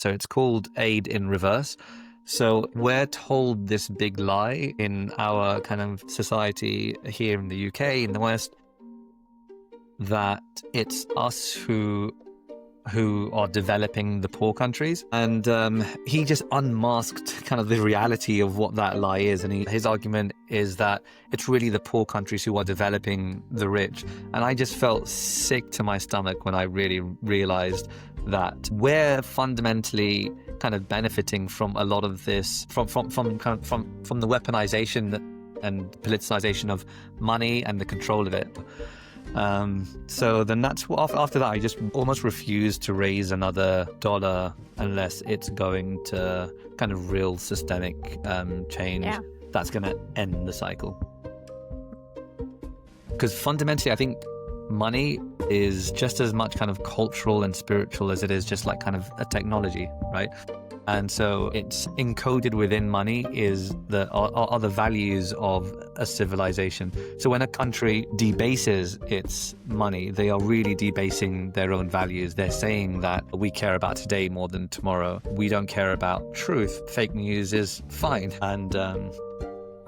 So it's called aid in reverse. So we're told this big lie in our kind of society here in the UK, in the West, that it's us who are developing the poor countries. And he just unmasked kind of the reality of what that lie is. And his argument is that it's really the poor countries who are developing the rich. And I just felt sick to my stomach when I really realized that we're fundamentally kind of benefiting from a lot of this, from the weaponization and politicization of money and the control of it. So then after that, I just almost refused to raise another dollar unless it's going to kind of real systemic change that's going to end the cycle. Because fundamentally, I think money is just as much kind of cultural and spiritual as it is just like kind of a technology, right? And so it's encoded within money are the values of a civilization. So when a country debases its money, they are really debasing their own values. They're saying that we care about today more than tomorrow. We don't care about truth. Fake news is fine. And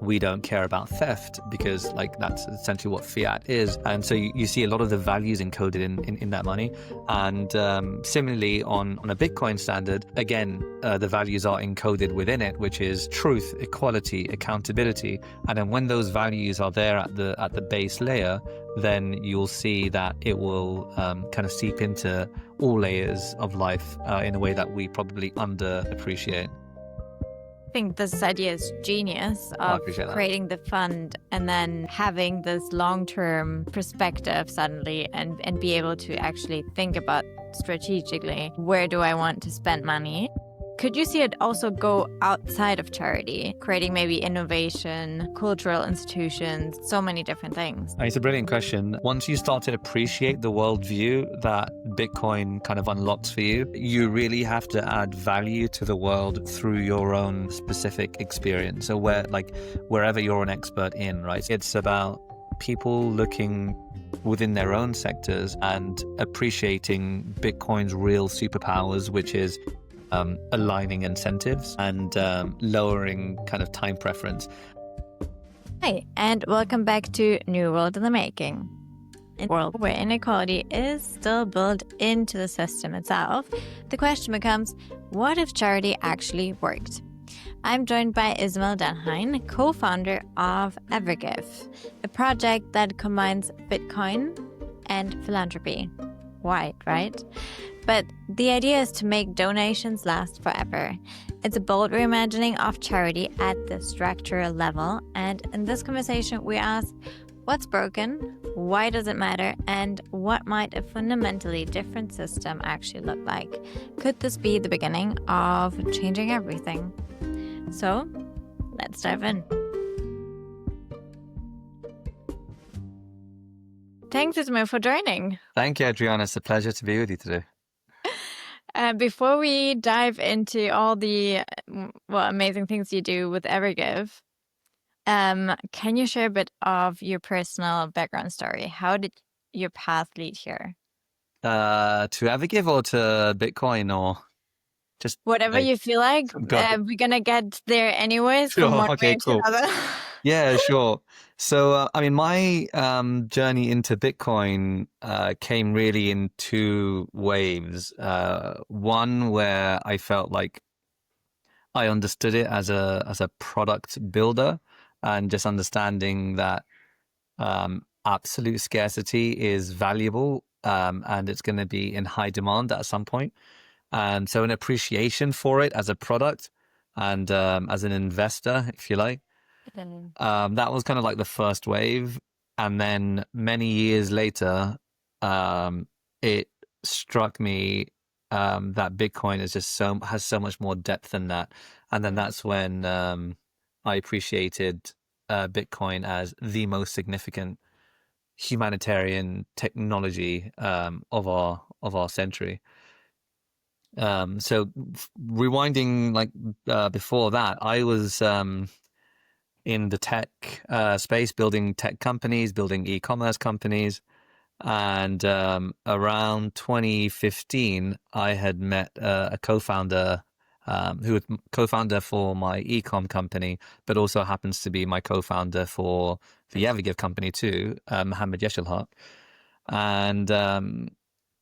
we don't care about theft because like that's essentially what fiat is. And so you see a lot of the values encoded in that money. And similarly on a Bitcoin standard, again, the values are encoded within it, which is truth, equality, accountability. And then when those values are there at the base layer, then you'll see that it will kind of seep into all layers of life in a way that we probably underappreciate. I think this idea is genius of creating the fund and then having this long-term perspective suddenly and be able to actually think about strategically, where do I want to spend money? Could you see it also go outside of charity, creating maybe innovation, cultural institutions, so many different things? It's a brilliant question. Once you start to appreciate the worldview that Bitcoin kind of unlocks for you, you really have to add value to the world through your own specific experience. So wherever you're an expert in, right? It's about people looking within their own sectors and appreciating Bitcoin's real superpowers, which is aligning incentives and lowering kind of time preference. Hi, and welcome back to New World in the Making. In a world where inequality is still built into the system itself, the question becomes, what if charity actually worked? I'm joined by Ismael Dainehine, co-founder of EverGive, a project that combines Bitcoin and philanthropy. Wide, right? But the idea is to make donations last forever. It's a bold reimagining of charity at the structural level. And in this conversation, we ask, what's broken? Why does it matter? And what might a fundamentally different system actually look like? Could this be the beginning of changing everything? So let's dive in. Thanks, Ismael, for joining. Thank you, Adriana. It's a pleasure to be with you today. Before we dive into all the amazing things you do with EverGive, can you share a bit of your personal background story? How did your path lead here? To EverGive or to Bitcoin or just whatever you feel like? We're gonna get there anyways. Sure. From one Okay, way to cool. another. Yeah, sure. So, my journey into Bitcoin came really in two waves. One where I felt like I understood it as a product builder and just understanding that absolute scarcity is valuable and it's going to be in high demand at some point. And so an appreciation for it as a product and as an investor, if you like. That was kind of like the first wave. And then many years later, it struck me that Bitcoin is just has so much more depth than that. And then that's when I appreciated Bitcoin as the most significant humanitarian technology of our century. So rewinding before that, I was in the tech space, building tech companies, building e-commerce companies. And around 2015, I had met a co-founder who was co-founder for my ecom company, but also happens to be my co-founder for the EverGive company too, Mohammed Yeshelhaq. And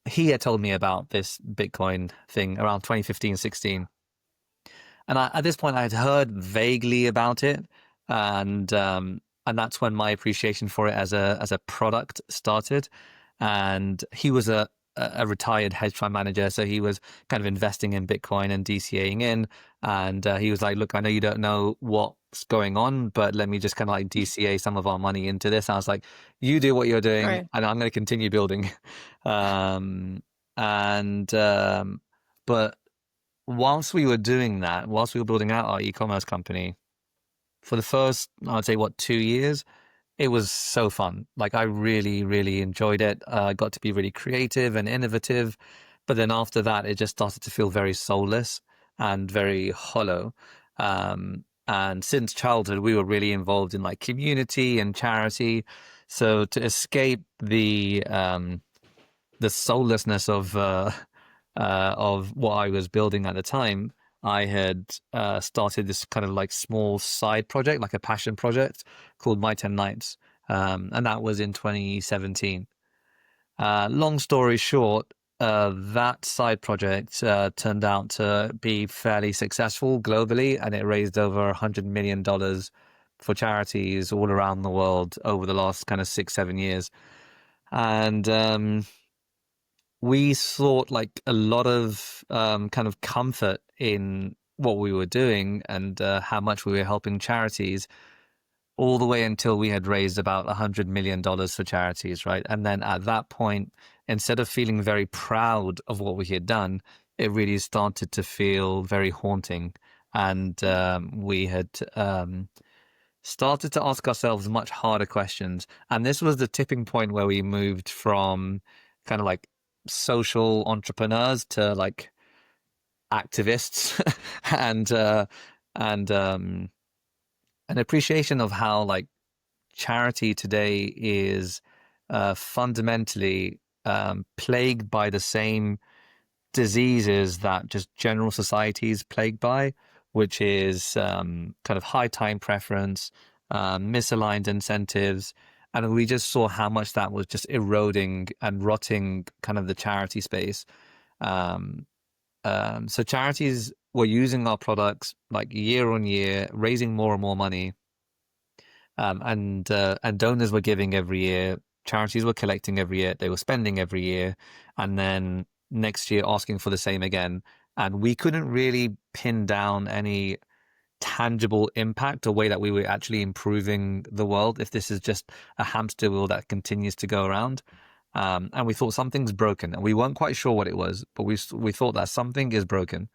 he had told me about this Bitcoin thing around 2015, 16. And at this point, I had heard vaguely about it, and that's when my appreciation for it as a product started. And he was a retired hedge fund manager, so he was kind of investing in Bitcoin and DCAing in. And he was like, "Look, I know you don't know what's going on, but let me just kind of like DCA some of our money into this." And I was like, "You do what you're doing, Right. and I'm going to continue building." um, and but whilst we were doing that, whilst we were building out our e-commerce company, for the first, I'd say, 2 years, it was so fun. Like I really, really enjoyed it. I got to be really creative and innovative. But then after that, it just started to feel very soulless and very hollow. And since childhood, we were really involved in like community and charity. So to escape the soullessness of what I was building at the time, I had started this kind of like small side project, like a passion project called My 10 Nights. And that was in 2017. Long story short, that side project turned out to be fairly successful globally, and it raised over $100 million for charities all around the world over the last kind of 6, 7 years. And we sought like a lot of kind of comfort in what we were doing and how much we were helping charities all the way until we had raised about $100 million for charities, right? And then at that point, instead of feeling very proud of what we had done, it really started to feel very haunting. And we had started to ask ourselves much harder questions. And this was the tipping point where we moved from kind of like social entrepreneurs to like activists and and an appreciation of how like charity today is fundamentally plagued by the same diseases that just general society is plagued by, which is kind of high time preference, misaligned incentives. And we just saw how much that was just eroding and rotting kind of the charity space. Um, so charities were using our products like year on year, raising more and more money, and donors were giving every year. Charities were collecting every year. They were spending every year, and then next year asking for the same again. And we couldn't really pin down any tangible impact or way that we were actually improving the world if this is just a hamster wheel that continues to go around. And we thought something's broken, and we weren't quite sure what it was, but we thought that something is broken.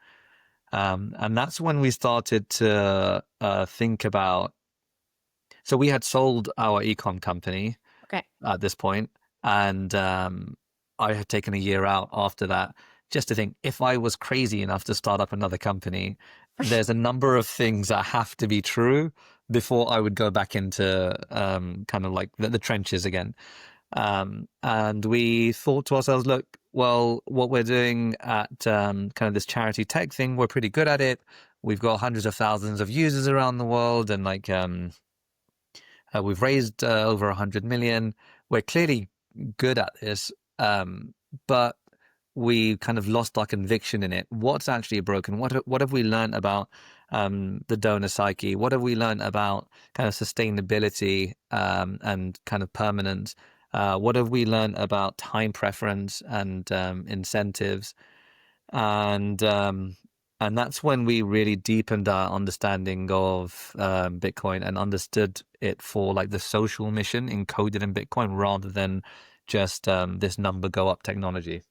And that's when we started to think about. So we had sold our ecom company Okay. at this point, and I had taken a year out after that just to think, if I was crazy enough to start up another company, there's a number of things that have to be true before I would go back into kind of like the trenches again. And we thought to ourselves, look, well, what we're doing at kind of this charity tech thing, we're pretty good at it. We've got hundreds of thousands of users around the world, and like we've raised over 100 million. We're clearly good at this, but we kind of lost our conviction in it. What's actually broken? What have we learned about the donor psyche? What have we learned about kind of sustainability and kind of permanence? What have we learned about time preference and incentives? And that's when we really deepened our understanding of Bitcoin and understood it for like the social mission encoded in Bitcoin rather than just this number go up technology.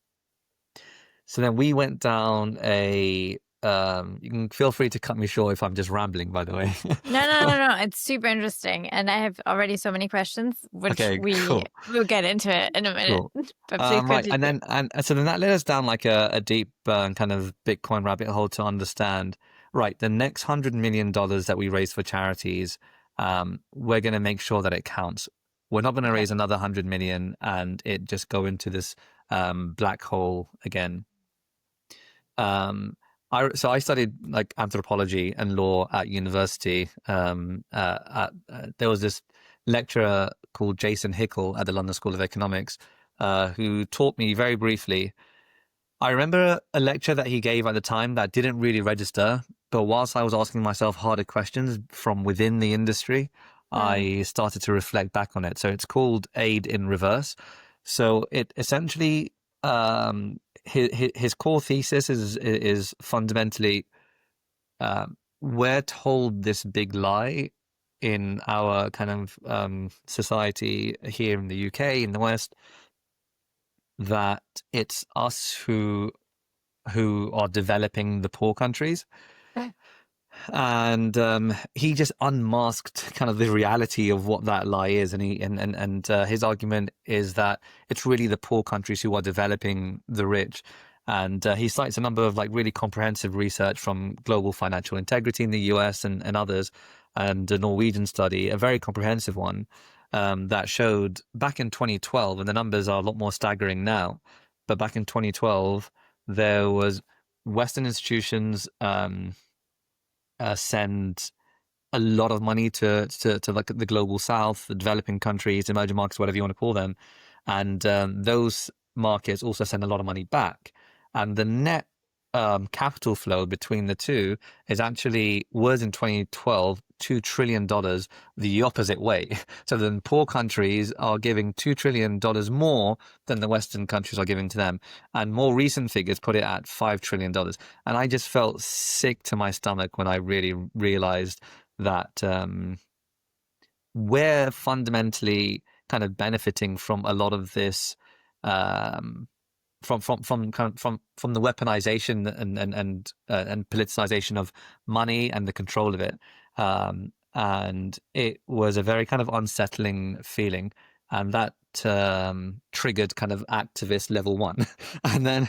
So then we went down a you can feel free to cut me short if I'm just rambling, by the way. No. It's super interesting. And I have already so many questions, which Okay, cool. we'll get into it in a minute. Cool. But please Right, continue. and so then that led us down like a deep kind of Bitcoin rabbit hole to understand. Right, the next $100 million that we raise for charities, we're going to make sure that it counts. We're not going to raise another 100 million and it just go into this black hole again. So I studied like anthropology and law at university. There was this lecturer called Jason Hickel at the London School of Economics, who taught me very briefly. I remember a lecture that he gave at the time that didn't really register, but whilst I was asking myself harder questions from within the industry, I started to reflect back on it. So it's called Aid in Reverse. So it essentially, his core thesis is fundamentally, we're told this big lie in our kind of society here in the UK, in the West, that it's us who are developing the poor countries. And he just unmasked kind of the reality of what that lie is, and his argument is that it's really the poor countries who are developing the rich. And he cites a number of like really comprehensive research from Global Financial Integrity in the US and others, and a Norwegian study, a very comprehensive one, that showed back in 2012, and the numbers are a lot more staggering now, but back in 2012, there was Western institutions send a lot of money to like the global south, the developing countries, emerging markets, whatever you want to call them. And those markets also send a lot of money back. And the net capital flow between the two was in 2012, $2 trillion, the opposite way. So then poor countries are giving $2 trillion more than the Western countries are giving to them. And more recent figures put it at $5 trillion. And I just felt sick to my stomach when I really realized that we're fundamentally kind of benefiting from a lot of this, from the weaponization and politicization of money and the control of it, and it was a very kind of unsettling feeling, and that triggered kind of activist level 1, and then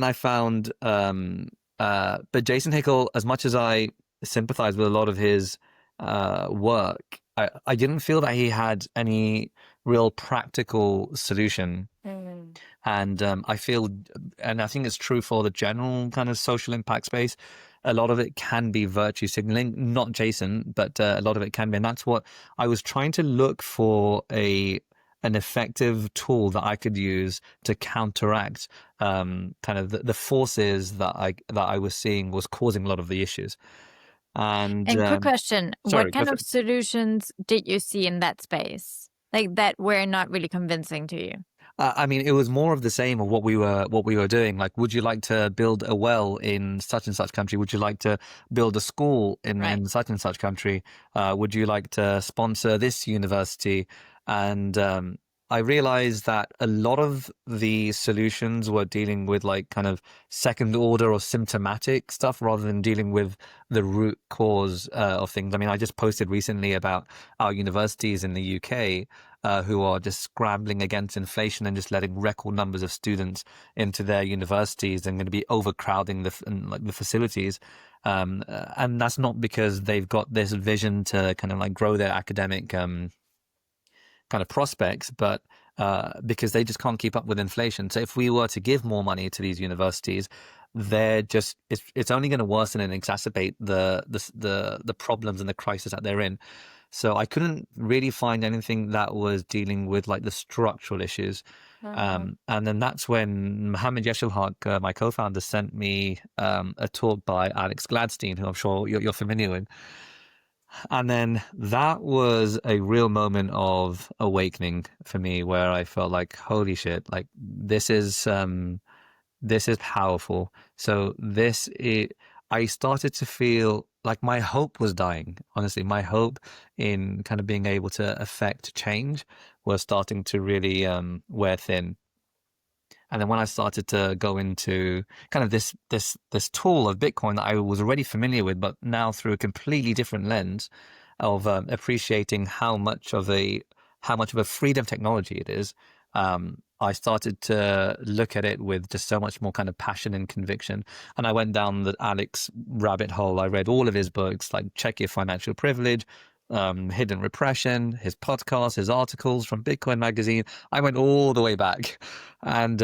I found, but Jason Hickel, as much as I sympathize with a lot of his work, I didn't feel that he had any real practical solution. And I feel, and I think it's true for the general kind of social impact space, a lot of it can be virtue signaling, not Jason, but a lot of it can be. And that's what I was trying to look for, an effective tool that I could use to counteract kind of the forces that I was seeing was causing a lot of the issues. And quick question, sorry, what kind of solutions did you see in that space, like that were not really convincing to you? I mean, it was more of the same of what we were doing. Like, would you like to build a well in such and such country? Would you like to build a school in such and such country? Would you like to sponsor this university? And I realized that a lot of the solutions were dealing with like kind of second order or symptomatic stuff rather than dealing with the root cause of things. I mean, I just posted recently about our universities in the UK who are just scrambling against inflation and just letting record numbers of students into their universities and going to be overcrowding the facilities. And that's not because they've got this vision to kind of like grow their academic kind of prospects, but because they just can't keep up with inflation. So if we were to give more money to these universities, it's only going to worsen and exacerbate the problems and the crisis that they're in. So I couldn't really find anything that was dealing with like the structural issues. And then that's when Mohammed Yeshelhaq, my co-founder, sent me a talk by Alex Gladstein, who I'm sure you're familiar with. And then that was a real moment of awakening for me, where I felt like, holy shit, like this is powerful. So I started to feel like my hope was dying. Honestly, my hope in kind of being able to affect change was starting to really wear thin. And then when I started to go into kind of this tool of Bitcoin that I was already familiar with, but now through a completely different lens of appreciating how much of a freedom technology it is, I started to look at it with just so much more kind of passion and conviction. And I went down the Alex rabbit hole. I read all of his books, like Check Your Financial Privilege, Hidden Repression, his podcast, his articles from Bitcoin Magazine. I went all the way back, and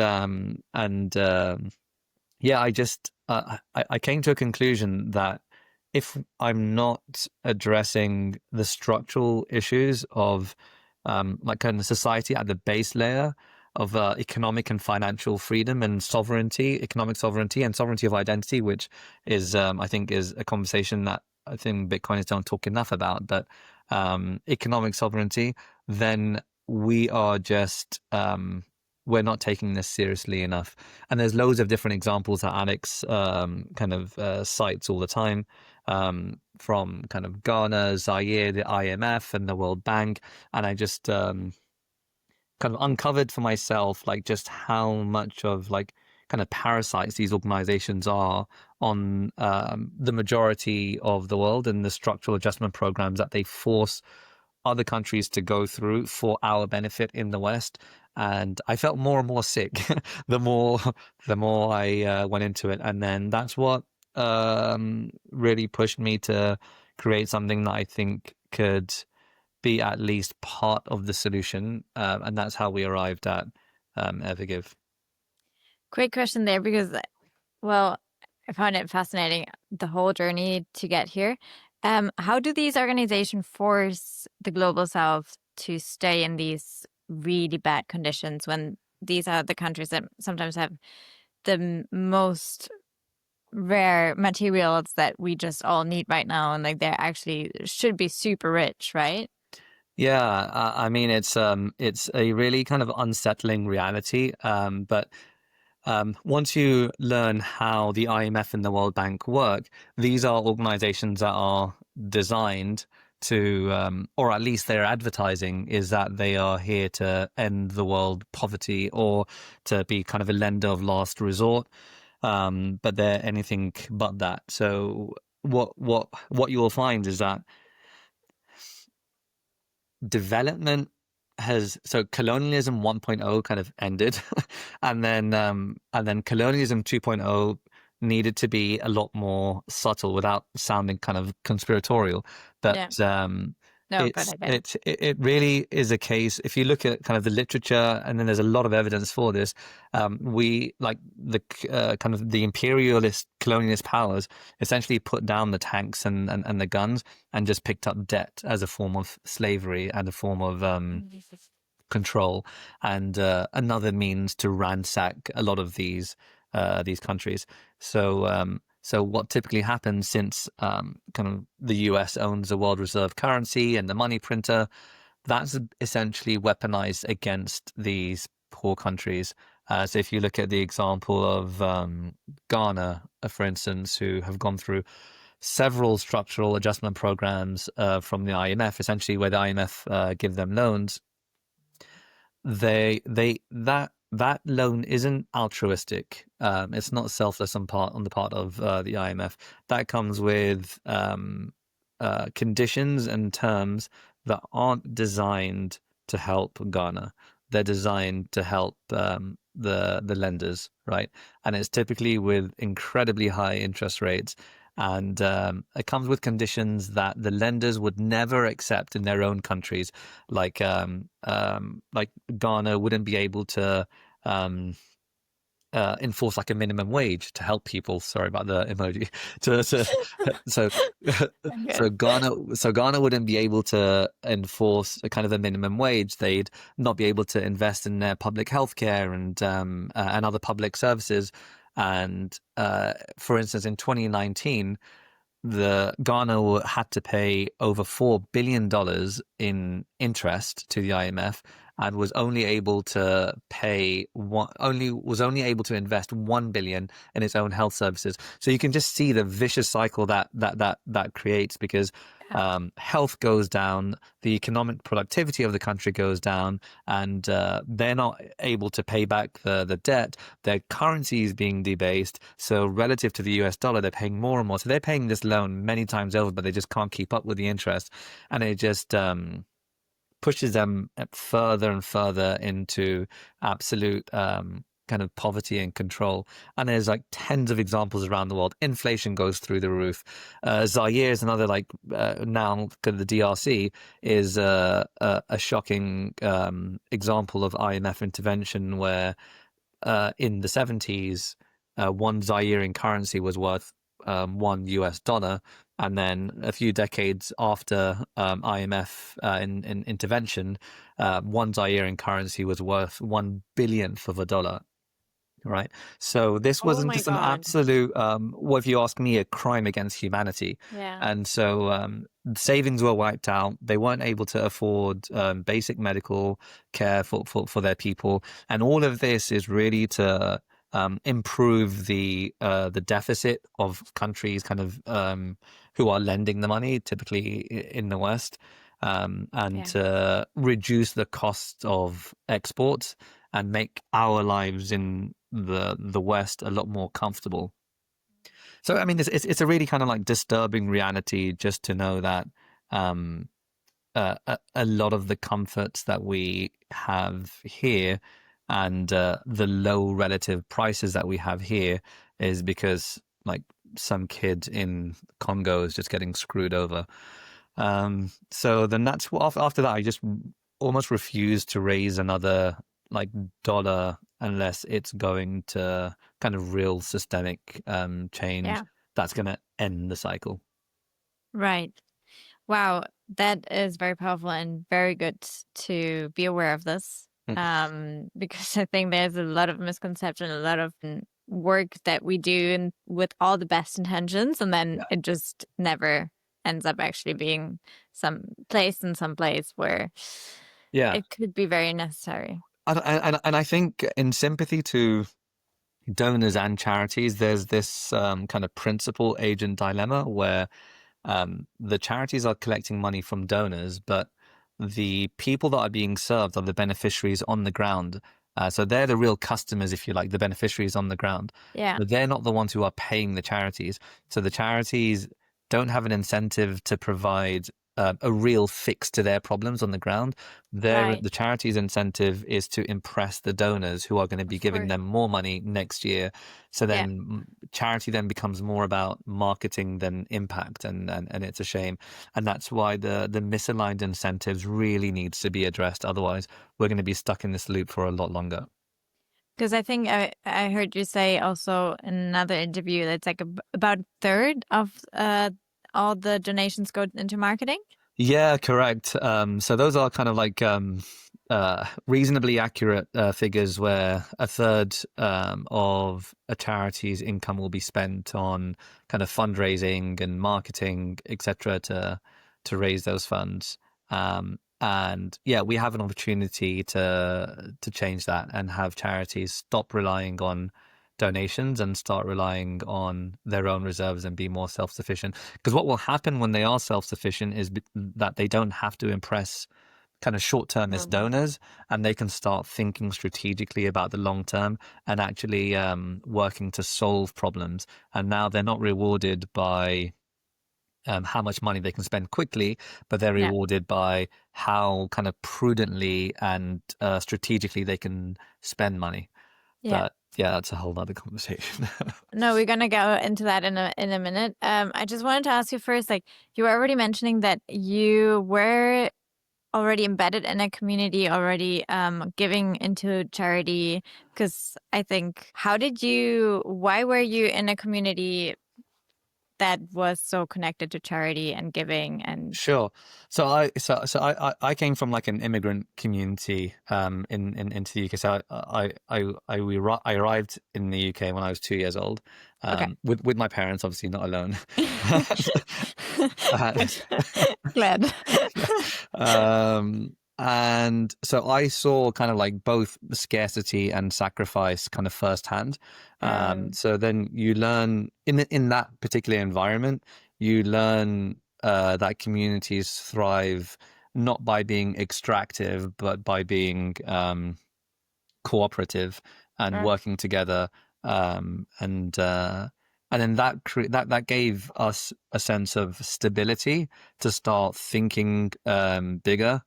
yeah, I came to a conclusion that if I'm not addressing the structural issues of like kind of society at the base layer of economic and financial freedom and sovereignty, economic sovereignty and sovereignty of identity, which is I think is a conversation that I think Bitcoiners don't talk enough about, but economic sovereignty, then we are just we're not taking this seriously enough. And there's loads of different examples that Alex cites all the time, from kind of Ghana, Zaire, the IMF, and the World Bank. And I just kind of uncovered for myself like just how much of like kind of parasites these organizations are on the majority of the world, and the structural adjustment programs that they force other countries to go through for our benefit in the West. And I felt more and more sick the more I went into it. And then that's what really pushed me to create something that I think could be at least part of the solution. And that's how we arrived at EverGive. Quick question there, because, well, I found it fascinating, the whole journey to get here. How do these organizations force the global south to stay in these really bad conditions when these are the countries that sometimes have the most rare materials that we just all need right now, and like they actually should be super rich, right? Yeah, I mean it's a really kind of unsettling reality, but once you learn how the IMF and the World Bank work, these are organizations that are designed to, or at least their advertising is that they are here to end the world poverty or to be kind of a lender of last resort. But they're anything but that. So what you will find is that development has, so colonialism 1.0 kind of ended, and then colonialism 2.0 needed to be a lot more subtle without sounding kind of conspiratorial. But No, but I bet. it really is a case. If you look at kind of the literature, and then there's a lot of evidence for this. We like the kind of the imperialist colonialist powers essentially put down the tanks and the guns and just picked up debt as a form of slavery and a form of control, and another means to ransack a lot of these countries. So what typically happens, since kind of the US owns the world reserve currency and the money printer, that's essentially weaponized against these poor countries. So if you look at the example of Ghana, for instance, who have gone through several structural adjustment programs from the IMF, essentially where the IMF give them loans, that loan isn't altruistic. It's not selfless on the part of the IMF. That comes with conditions and terms that aren't designed to help Ghana. They're designed to help the lenders, right? And it's typically with incredibly high interest rates. And it comes with conditions that the lenders would never accept in their own countries, like Ghana wouldn't be able to enforce like a minimum wage to help people. Sorry about the emoji. So Ghana wouldn't be able to enforce a kind of a minimum wage. They'd not be able to invest in their public healthcare and other public services. And for instance, in 2019, the Ghana had to pay over $4 billion in interest to the IMF, and was only able to invest 1 billion in its own health services. So you can just see the vicious cycle that creates, because health goes down, the economic productivity of the country goes down, and they're not able to pay back the debt. Their currency is being debased, so relative to the US dollar, they're paying more and more. So they're paying this loan many times over, but they just can't keep up with the interest, and it just pushes them further and further into absolute kind kind of poverty and control. And there's like tens of examples around the world. Inflation goes through the roof. Zaire is another, like now the DRC is a shocking example of IMF intervention where in the 70s, one Zairean currency was worth $1, and then a few decades after IMF in intervention, one Zairean currency was worth 1 billionth of a dollar. Right. So this Oh wasn't my just an God. absolute, what if you ask me, a crime against humanity. Yeah. And so savings were wiped out. They weren't able to afford basic medical care for their people. And all of this is really to improve the deficit of countries kind of who are lending the money, typically in the West, and Yeah. to reduce the cost of exports and make our lives in the West a lot more comfortable. So I mean, it's a really kind of like disturbing reality just to know that a lot of the comforts that we have here and the low relative prices that we have here is because like some kid in Congo is just getting screwed over. So then that's what after that I just almost refuse to raise another like dollar unless it's going to kind of real systemic change Yeah. that's going to end the cycle. Right. Wow, that is very powerful and very good to be aware of this. Because I think there's a lot of misconception, a lot of work that we do and with all the best intentions, and then Yeah. it just never ends up actually being some place where Yeah. it could be very necessary. And I think in sympathy to donors and charities, there's this kind of principal agent dilemma where the charities are collecting money from donors, but the people that are being served are the beneficiaries on the ground. So they're the real customers, if you like, the beneficiaries on the ground. Yeah. But they're not the ones who are paying the charities. So the charities don't have an incentive to provide a real fix to their problems on the ground. Right. The charity's incentive is to impress the donors who are going to be Of giving course. them more money next year. So Yeah. then charity then becomes more about marketing than impact, and it's a shame. And that's why the misaligned incentives really needs to be addressed. Otherwise, we're going to be stuck in this loop for a lot longer. Because I think I heard you say also in another interview that it's like about a third of all the donations go into marketing. Yeah, correct. So those are kind of like reasonably accurate figures where a third of a charity's income will be spent on kind of fundraising and marketing, etc., to raise those funds. And yeah, we have an opportunity to change that and have charities stop relying on donations and start relying on their own reserves and be more self-sufficient. Because what will happen when they are self-sufficient is that they don't have to impress kind of short-termist donors, and they can start thinking strategically about the long term and actually working to solve problems. And now they're not rewarded by how much money they can spend quickly, but they're Yeah. rewarded by how kind of prudently and strategically they can spend money. Yeah. But yeah, that's a whole other conversation. No, we're gonna go into that in a minute. I just wanted to ask you first, like you were already mentioning that you were already embedded in a community, already giving into charity. Because I think, why were you in a community that was so connected to charity and giving and Sure. So I came from like an immigrant community into the UK. So I arrived in the UK when I was 2 years old, okay. with my parents, obviously not alone. Glad. And so I saw kind of like both scarcity and sacrifice kind of firsthand. So then you learn in that particular environment, you learn that communities thrive not by being extractive, but by being cooperative and Sure. working together. And then that gave us a sense of stability to start thinking bigger,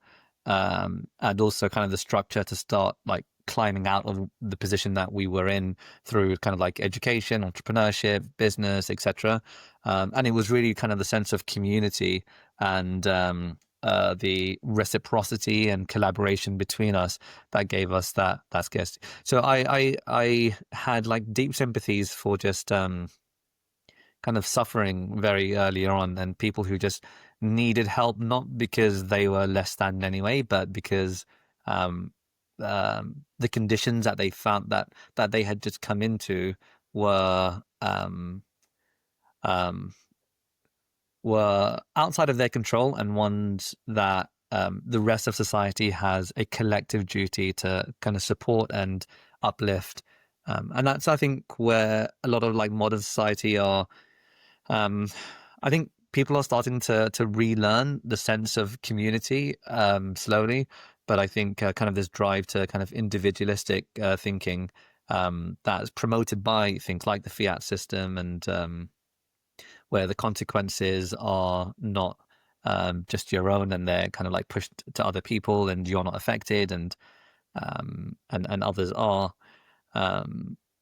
and also kind of the structure to start like climbing out of the position that we were in through kind of like education, entrepreneurship, business, etc. And it was really kind of the sense of community and the reciprocity and collaboration between us that gave us that scarcity. So I had like deep sympathies for just kind of suffering very early on, and people who just needed help, not because they were less than anyway, but because um, the conditions that they found that they had just come into were um, were outside of their control, and ones that the rest of society has a collective duty to kind of support and uplift. And that's, I think, where a lot of like modern society are. I think people are starting to relearn the sense of community slowly, but I think kind of this drive to kind of individualistic thinking that's promoted by things like the fiat system, and where the consequences are not just your own, and they're kind of like pushed to other people, and you're not affected, and others are.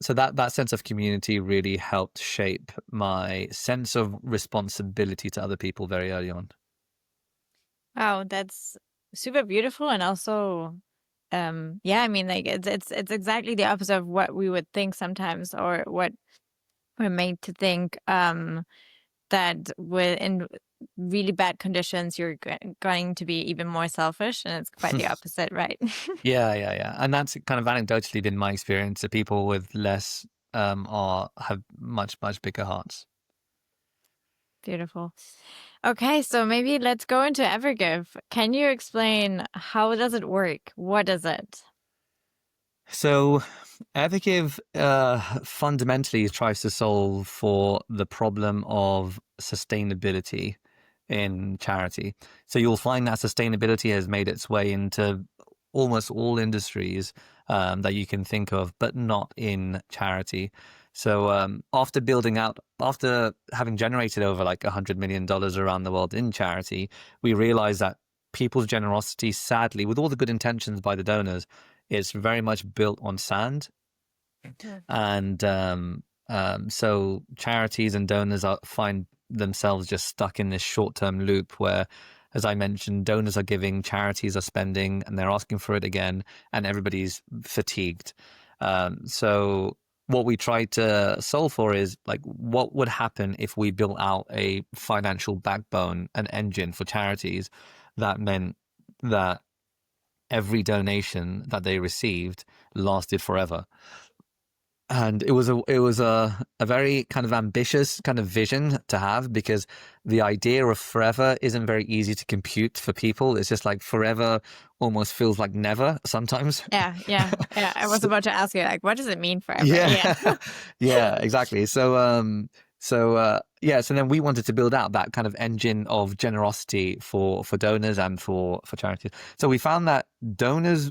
So that sense of community really helped shape my sense of responsibility to other people very early on. Wow, that's super beautiful, and also, yeah, I mean, like it's exactly the opposite of what we would think sometimes, or what we're made to think. That in really bad conditions, you're going to be even more selfish, and it's quite the opposite, right? Yeah. And that's kind of anecdotally been my experience. That people with less have much bigger hearts. Beautiful. Okay, so maybe let's go into EverGive. Can you explain how does it work? What is it? So, EverGive fundamentally tries to solve for the problem of sustainability in charity. So you'll find that sustainability has made its way into almost all industries that you can think of, but not in charity. So after having generated over like $100 million around the world in charity, we realized that people's generosity, sadly, with all the good intentions by the donors, is very much built on sand. And so charities and donors find themselves just stuck in this short-term loop where, as I mentioned, donors are giving, charities are spending, and they're asking for it again, and everybody's fatigued. So what we try to solve for is like, what would happen if we built out a financial backbone, an engine for charities that meant that every donation that they received lasted forever. And it was a very kind of ambitious kind of vision to have, because the idea of forever isn't very easy to compute for people. It's just like forever almost feels like never sometimes. Yeah. I was about to ask you, like, what does it mean forever? Yeah. Yeah, exactly. So then we wanted to build out that kind of engine of generosity for donors and for charities. So we found that donors.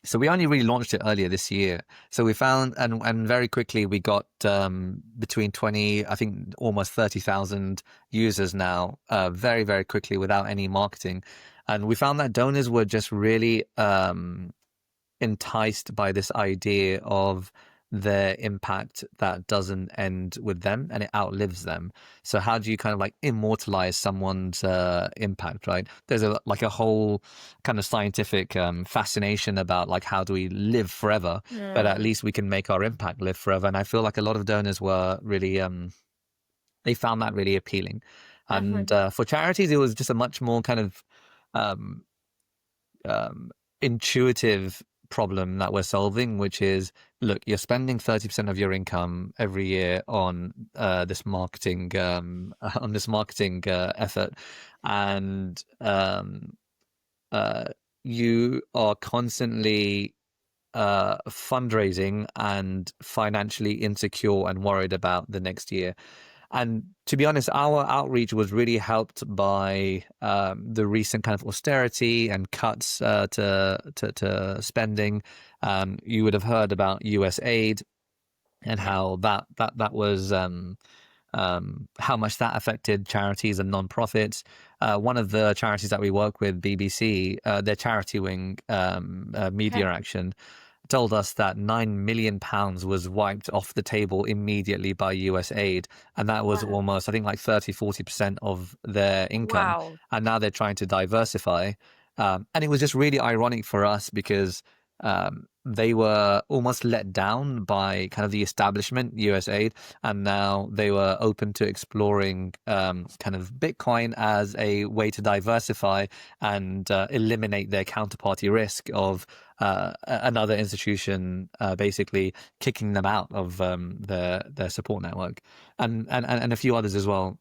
So we only really launched it earlier this year. So we found, and very quickly we got between 20, I think almost 30,000 users now, very, very quickly without any marketing. And we found that donors were just really enticed by this idea of their impact that doesn't end with them and it outlives them. So how do you kind of like immortalize someone's impact, right? There's a whole kind of scientific fascination about like, how do we live forever? But at least we can make our impact live forever. And I feel like a lot of donors were really they found that really appealing. And for charities, it was just a much more kind of intuitive problem that we're solving, which is, look, you're spending 30% of your income every year on this marketing effort, and you are constantly fundraising and financially insecure and worried about the next year. And to be honest, our outreach was really helped by the recent kind of austerity and cuts to spending. You would have heard about US aid and how that was how much that affected charities and nonprofits. One of the charities that we work with, BBC, their charity wing, Media Action, told us that £9 million was wiped off the table immediately by US aid. And that was Wow. almost, I think, like 30-40% of their income. Wow. And now they're trying to diversify. And it was just really ironic for us because they were almost let down by kind of the establishment, US aid, and now they were open to exploring kind of Bitcoin as a way to diversify and eliminate their counterparty risk of another institution basically kicking them out of their support network, and a few others as well.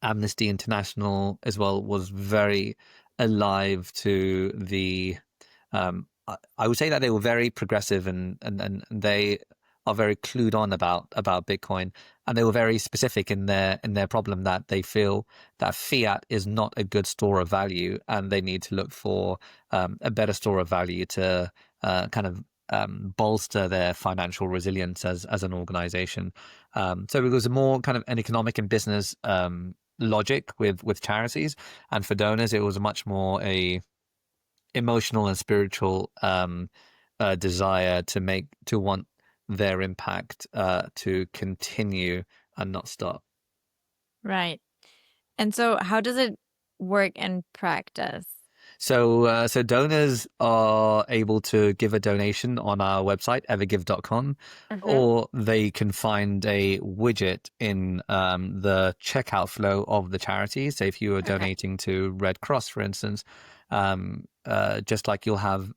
Amnesty International as well was very alive to the I would say that they were very progressive and they are very clued on about Bitcoin, and they were very specific in their problem that they feel that fiat is not a good store of value, and they need to look for a better store of value to kind of bolster their financial resilience as an organization. So it was more kind of an economic and business logic with charities, and for donors it was much more a emotional and spiritual desire to want their impact to continue and not stop. Right. And so how does it work in practice? So donors are able to give a donation on our website, evergive.com, or they can find a widget in the checkout flow of the charity. So if you are donating to Red Cross, for instance, just like you'll have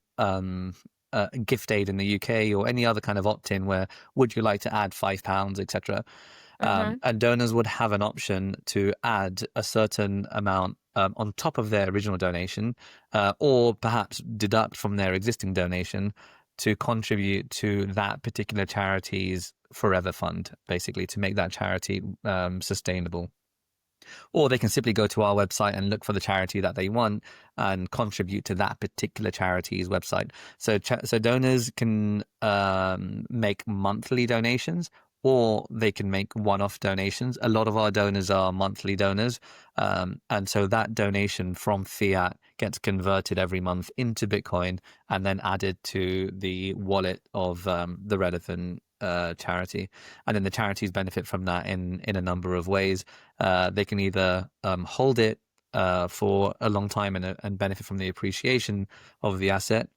gift aid in the UK or any other kind of opt-in where would you like to add £5, etc. And donors would have an option to add a certain amount on top of their original donation, or perhaps deduct from their existing donation to contribute to that particular charity's forever fund, basically to make that charity sustainable. Or they can simply go to our website and look for the charity that they want and contribute to that particular charity's website. So donors can make monthly donations, or they can make one-off donations. A lot of our donors are monthly donors. And so that donation from fiat gets converted every month into Bitcoin and then added to the wallet of the relevant charity. And then the charities benefit from that in a number of ways. They can either hold it for a long time and benefit from the appreciation of the asset,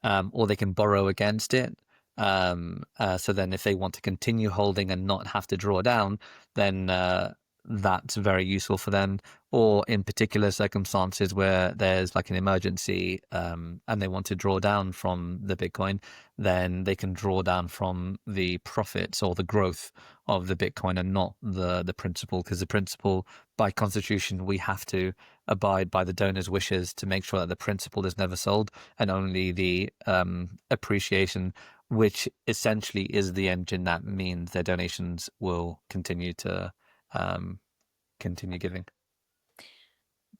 or they can borrow against it. So then if they want to continue holding and not have to draw down, then that's very useful for them. Or in particular circumstances where there's like an emergency and they want to draw down from the Bitcoin, then they can draw down from the profits or the growth of the Bitcoin and not the principal, because the principal, by constitution, we have to abide by the donor's wishes to make sure that the principal is never sold, and only the appreciation, which essentially is the engine that means their donations will continue to continue giving.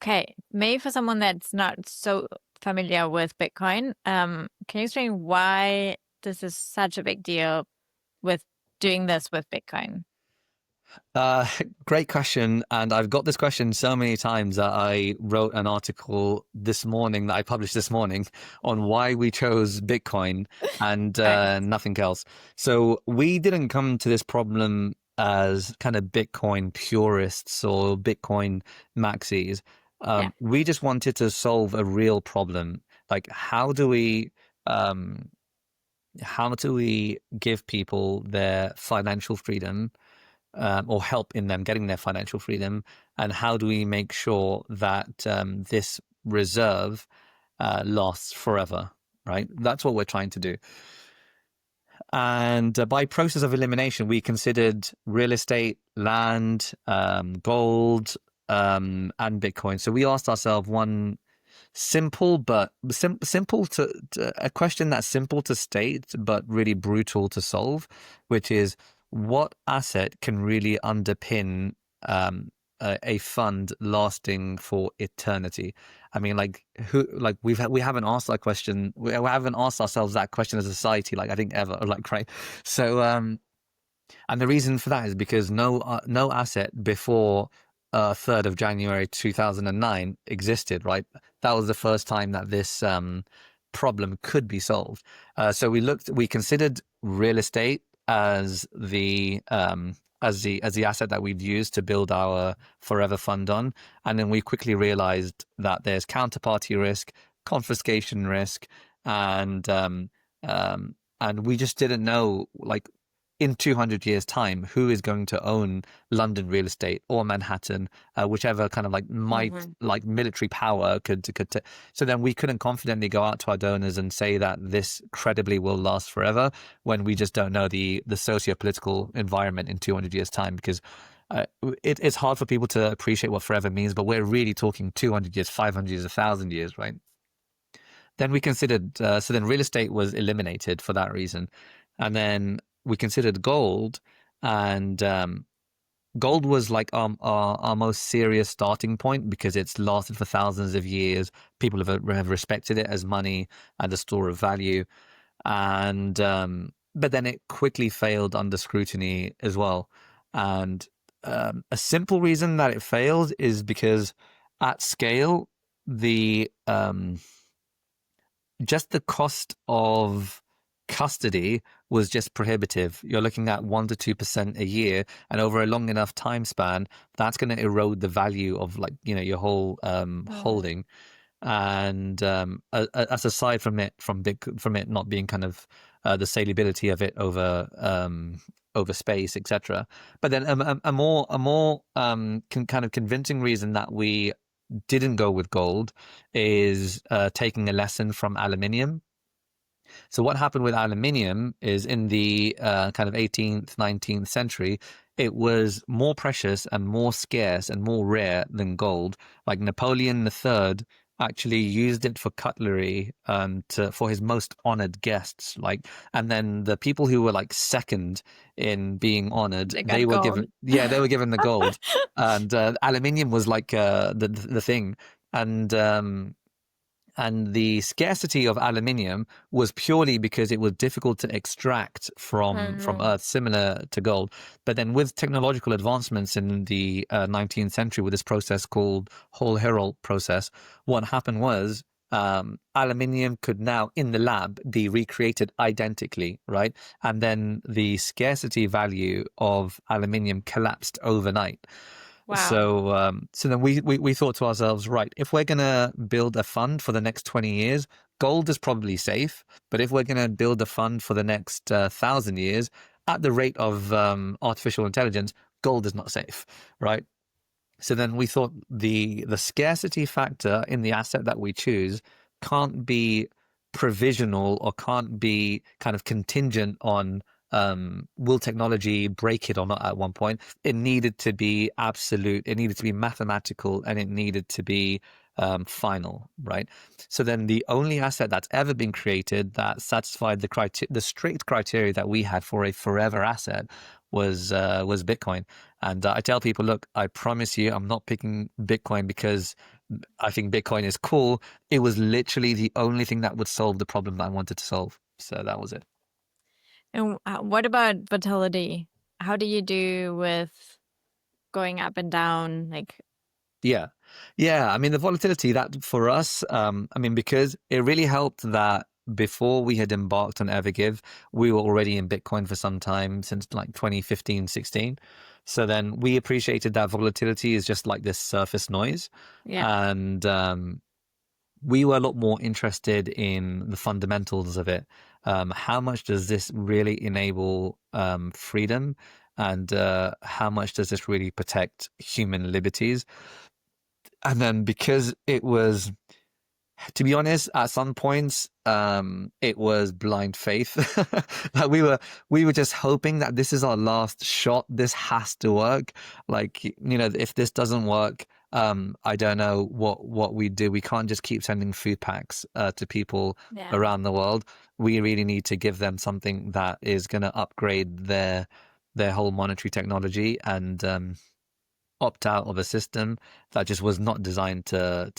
Okay, maybe for someone that's not so familiar with Bitcoin, can you explain why this is such a big deal with doing this with Bitcoin? Great question. And I've got this question so many times that I wrote an article this morning that I published this morning on why we chose Bitcoin and nothing else. So we didn't come to this problem as kind of Bitcoin purists or Bitcoin maxis. We just wanted to solve a real problem. Like, how do we give people their financial freedom, or help in them getting their financial freedom, and how do we make sure that this reserve lasts forever, right? That's what we're trying to do. And by process of elimination, we considered real estate, land, gold, and Bitcoin. So we asked ourselves one simple to a question that's simple to state but really brutal to solve, which is, what asset can really underpin a fund lasting for eternity? I mean, like, we haven't asked that question. We haven't asked ourselves that question as a society, like, I think ever, like, right? So, and the reason for that is because no asset before 3rd of January 2009 existed, right? That was the first time that this problem could be solved. So we considered real estate as the asset that we'd use to build our forever fund on, and then we quickly realized that there's counterparty risk, confiscation risk, and we just didn't know, like, in 200 years' time, who is going to own London real estate or Manhattan, whichever kind of like like military power could. So then we couldn't confidently go out to our donors and say that this credibly will last forever, when we just don't know the socio-political environment in 200 years' time, because it's hard for people to appreciate what forever means, but we're really talking 200 years, 500 years, 1,000 years, right? Then we considered, so then real estate was eliminated for that reason. And then we considered gold, and gold was like our most serious starting point, because it's lasted for thousands of years. People have respected it as money and a store of value. And but then it quickly failed under scrutiny as well. And a simple reason that it failed is because at scale, just the cost of custody was just prohibitive. You're looking at 1% to 2% a year, and over a long enough time span, that's going to erode the value of, like, your whole holding. And as aside from it not being kind of the saleability of it over space, etc. But then a more kind of convincing reason that we didn't go with gold is taking a lesson from aluminium. So what happened with aluminium is, in the kind of 18th, 19th century, it was more precious and more scarce and more rare than gold. Like Napoleon III actually used it for cutlery for his most honored guests. And then the people who were like second in being honored, they were given the gold. And aluminium was like the thing. And the scarcity of aluminium was purely because it was difficult to extract from Earth, similar to gold. But then with technological advancements in the 19th century, with this process called Hall-Héroult process, what happened was aluminium could now, in the lab, be recreated identically, right? And then the scarcity value of aluminium collapsed overnight. Wow. So then we thought to ourselves, right, if we're going to build a fund for the next 20 years, gold is probably safe. But if we're going to build a fund for the next 1,000 years, at the rate of artificial intelligence, gold is not safe, right? So then we thought the scarcity factor in the asset that we choose can't be provisional, or can't be kind of contingent on will technology break it or not at one point. It needed to be absolute, it needed to be mathematical, and it needed to be final, right? So then the only asset that's ever been created that satisfied the strict criteria that we had for a forever asset was Bitcoin. And I tell people, look, I promise you, I'm not picking Bitcoin because I think Bitcoin is cool. It was literally the only thing that would solve the problem that I wanted to solve. So that was it. And what about volatility? How do you do with going up and down? Yeah. I mean, the volatility, that for us, because it really helped that before we had embarked on EverGive, we were already in Bitcoin for some time, since like 2015, 16. So then we appreciated that volatility is just like this surface noise. Yeah. And we were a lot more interested in the fundamentals of it. How much does this really enable freedom? And how much does this really protect human liberties? And then, because it was, to be honest, at some points, it was blind faith. Like we were just hoping that this is our last shot. This has to work. Like, if this doesn't work, I don't know what we do. We can't just keep sending food packs to people around the world. We really need to give them something that is going to upgrade their whole monetary technology, and opt out of a system that just was not designed to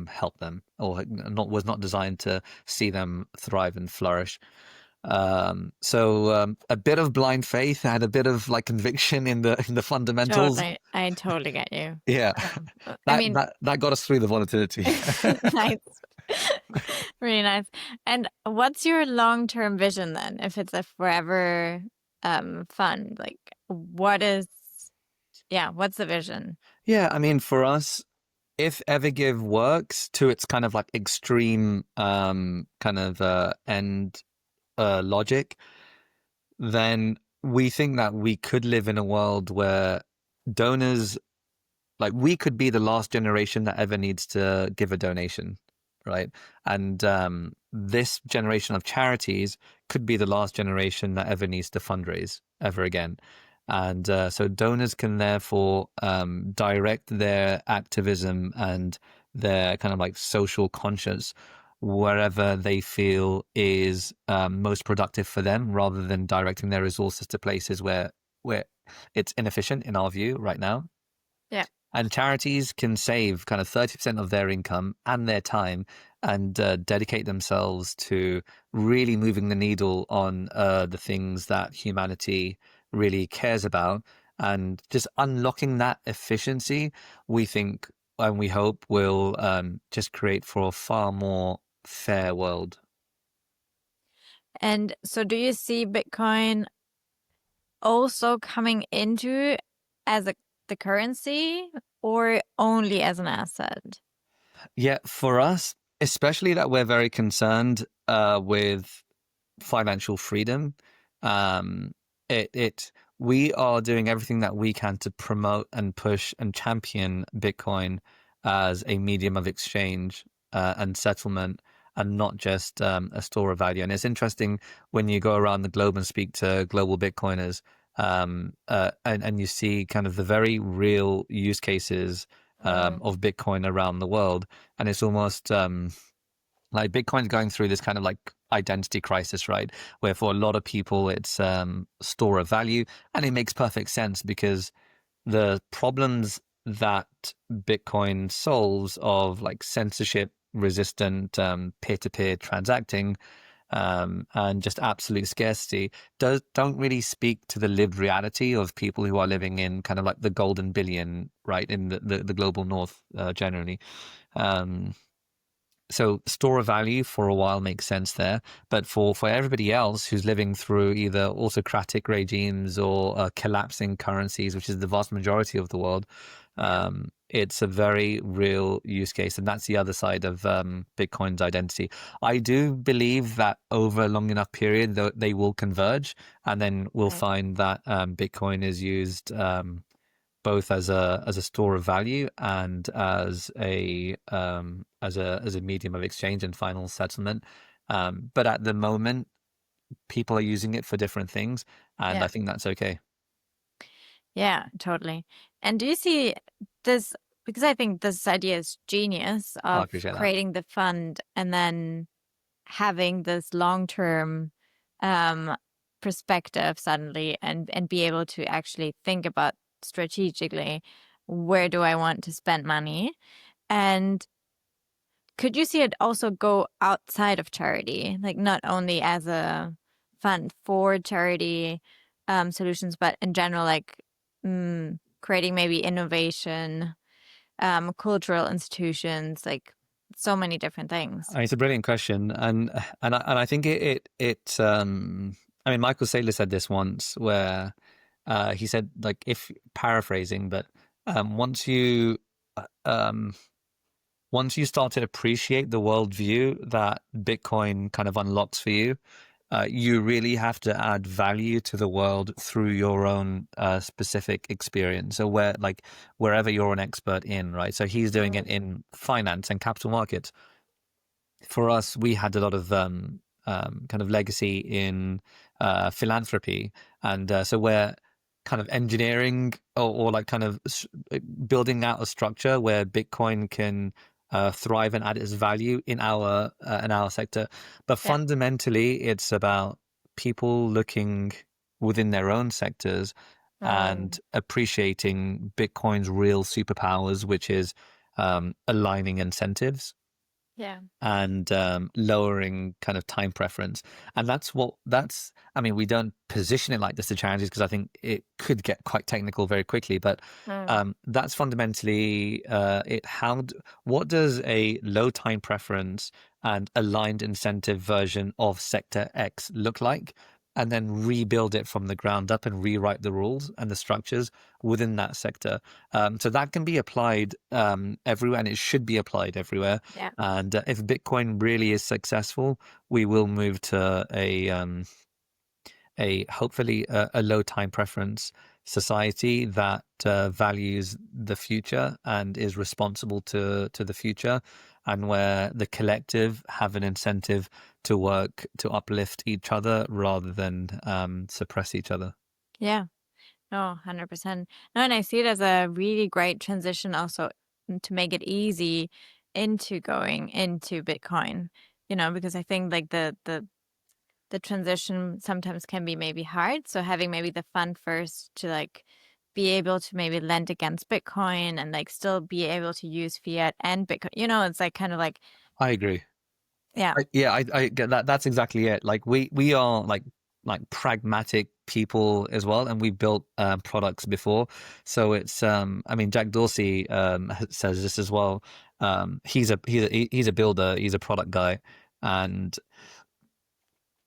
help them, or was not designed to see them thrive and flourish. So a bit of blind faith, had a bit of like conviction in the fundamentals. Totally. I totally get you. Yeah. I mean, that got us through the volatility. nice. Really nice. And what's your long-term vision then? If it's a forever fund, like what's the vision? Yeah, I mean, for us, if EverGive works to its kind of like extreme kind of end logic, then we think that we could live in a world where donors, like we could be the last generation that ever needs to give a donation, right? And this generation of charities could be the last generation that ever needs to fundraise ever again. And so donors can therefore direct their activism and their kind of like social conscience wherever they feel is most productive for them, rather than directing their resources to places where it's inefficient in our view right now. Yeah. And charities can save kind of 30% of their income and their time and dedicate themselves to really moving the needle on the things that humanity really cares about. And just unlocking that efficiency, we think and we hope will just create for a far more fair world. And so do you see Bitcoin also coming into as the currency or only as an asset? Yeah, for us, especially that we're very concerned with financial freedom. Um, it we are doing everything that we can to promote and push and champion Bitcoin as a medium of exchange and settlement, and not just a store of value. And it's interesting when you go around the globe and speak to global Bitcoiners, and you see kind of the very real use cases of Bitcoin around the world, and it's almost like Bitcoin's going through this kind of like identity crisis, right? Where for a lot of people, it's store of value, and it makes perfect sense because the problems that Bitcoin solves of like censorship resistant peer-to-peer transacting and just absolute scarcity don't really speak to the lived reality of people who are living in kind of like the golden billion, right, in the global north generally. Um, so store of value for a while makes sense there, but for everybody else who's living through either autocratic regimes or collapsing currencies, which is the vast majority of the world, it's a very real use case, and that's the other side of Bitcoin's identity. I do believe that over a long enough period, they will converge, and then we'll Right. find that Bitcoin is used both as a store of value and as a medium of exchange and final settlement. But at the moment, people are using it for different things, and I Yeah. think that's okay. Yeah, totally. And do you see this, because I think this idea is genius I of appreciate that. creating the fund and then having this long-term um, perspective suddenly and be able to actually think about strategically, where do I want to spend money? And could you see it also go outside of charity, like not only as a fund for charity solutions, but in general, like creating maybe innovation, cultural institutions, like so many different things. It's a brilliant question, and I think I mean, Michael Saylor said this once, where he said, like, if paraphrasing, but once you uh, um once you start to appreciate the worldview that Bitcoin kind of unlocks for you, you really have to add value to the world through your own specific experience. So wherever you're an expert in, right? So he's doing it in finance and capital markets. For us, we had a lot of kind of legacy in philanthropy, and so we're kind of engineering or like kind of building out a structure where Bitcoin can thrive and add its value in our sector. But Yeah. fundamentally, it's about people looking within their own sectors and appreciating Bitcoin's real superpowers, which is aligning incentives Yeah. and lowering kind of time preference. And I mean, we don't position it like this to charities because I think it could get quite technical very quickly, but that's fundamentally what does a low time preference and aligned incentive version of sector X look like, and then rebuild it from the ground up and rewrite the rules and the structures within that sector. So that can be applied everywhere, and it should be applied everywhere. Yeah. And if Bitcoin really is successful, we will move to a hopefully a low time preference society that values the future and is responsible to the future, and where the collective have an incentive to work to uplift each other rather than suppress each other. Yeah. No, 100%. No, and I see it as a really great transition also to make it easy into going into Bitcoin, because I think like the transition sometimes can be maybe hard. So having maybe the fund first to like be able to maybe lend against Bitcoin and like still be able to use fiat and Bitcoin, it's like kind of like, I agree. yeah, I get that. That's exactly it. Like we are like pragmatic people as well, and we built products before. So it's I mean, Jack Dorsey says this as well. He's a builder, he's a product guy, and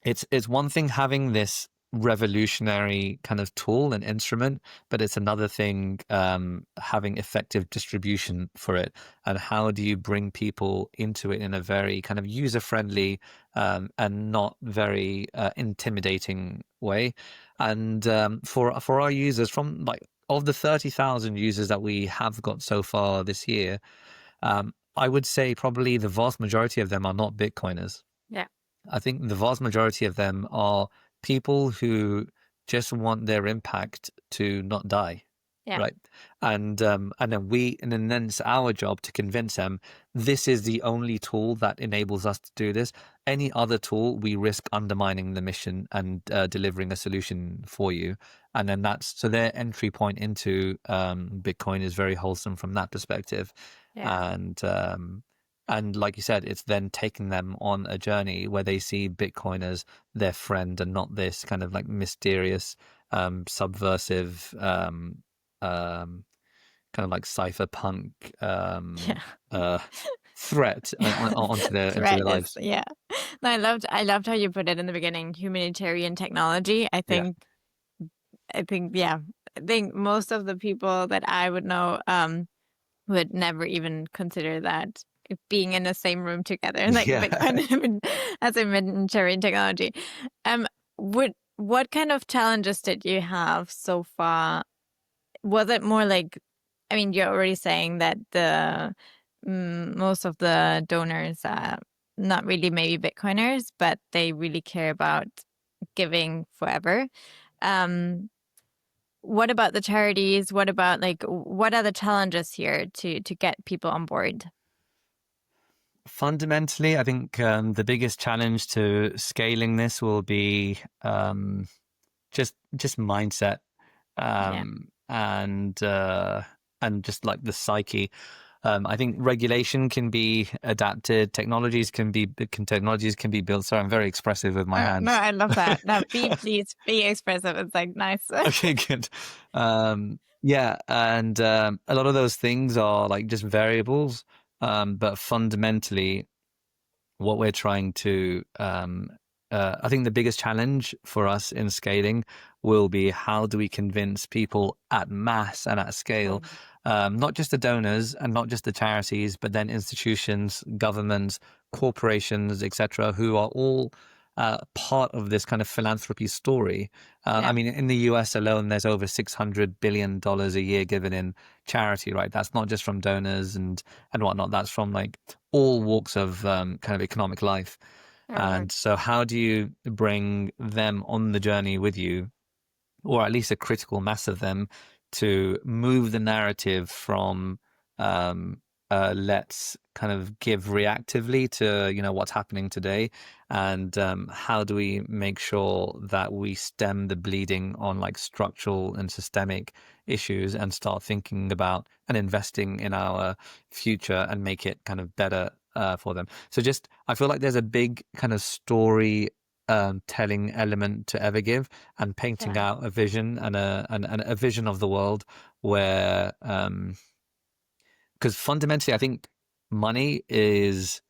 it's one thing having this revolutionary kind of tool and instrument, but it's another thing having effective distribution for it. And how do you bring people into it in a very kind of user friendly and not very intimidating way? And for our users, from like of the 30,000 users that we have got so far this year, I would say probably the vast majority of them are not Bitcoiners. yeah, I think the vast majority of them are people who just want their impact to not die, yeah, right? And then it's our job to convince them this is the only tool that enables us to do this. Any other tool, we risk undermining the mission and delivering a solution for you. And then so their entry point into Bitcoin is very wholesome from that perspective. yeah, And like you said, it's then taking them on a journey where they see Bitcoin as their friend and not this kind of like mysterious, subversive, kind of like cypherpunk yeah. threat onto their Threat is, lives. yeah. No, I loved how you put it in the beginning, humanitarian technology. Yeah, Yeah, I think most of the people that I would know would never even consider that being in the same room together, like yeah. Bitcoin as a humanitarian technology. Um, what kind of challenges did you have so far? Was it more like, I mean, you're already saying that the most of the donors are not really maybe Bitcoiners, but they really care about giving forever. Um, what about the charities? What about like what are the challenges here to get people on board? Fundamentally, I think the biggest challenge to scaling this will be just mindset, Yeah, and just like the psyche. I think regulation can be adapted. Technologies can be built. Sorry, I'm very expressive with my no, hands. I love that. Now, please be expressive. It's like nice. Okay, good. Yeah, and a lot of those things are like just variables, but fundamentally, what we're trying to I think the biggest challenge for us in scaling will be how do we convince people at mass and at scale, Mm, not just the donors and not just the charities, but then institutions, governments, corporations, etc., who are all part of this kind of philanthropy story. I yeah, mean, in the US alone, there's over $600 billion a year given in charity, right? That's not just from donors and whatnot. That's from like all walks of kind of economic life. oh, And so, how do you bring them on the journey with you, or at least a critical mass of them, to move the narrative from let's kind of give reactively to what's happening today, and how do we make sure that we stem the bleeding on like structural and systemic issues and start thinking about and investing in our future and make it kind of better for them. So just I feel like there's a big kind of story telling element to EverGive, and painting yeah, out a vision and a vision of the world where because fundamentally I think money is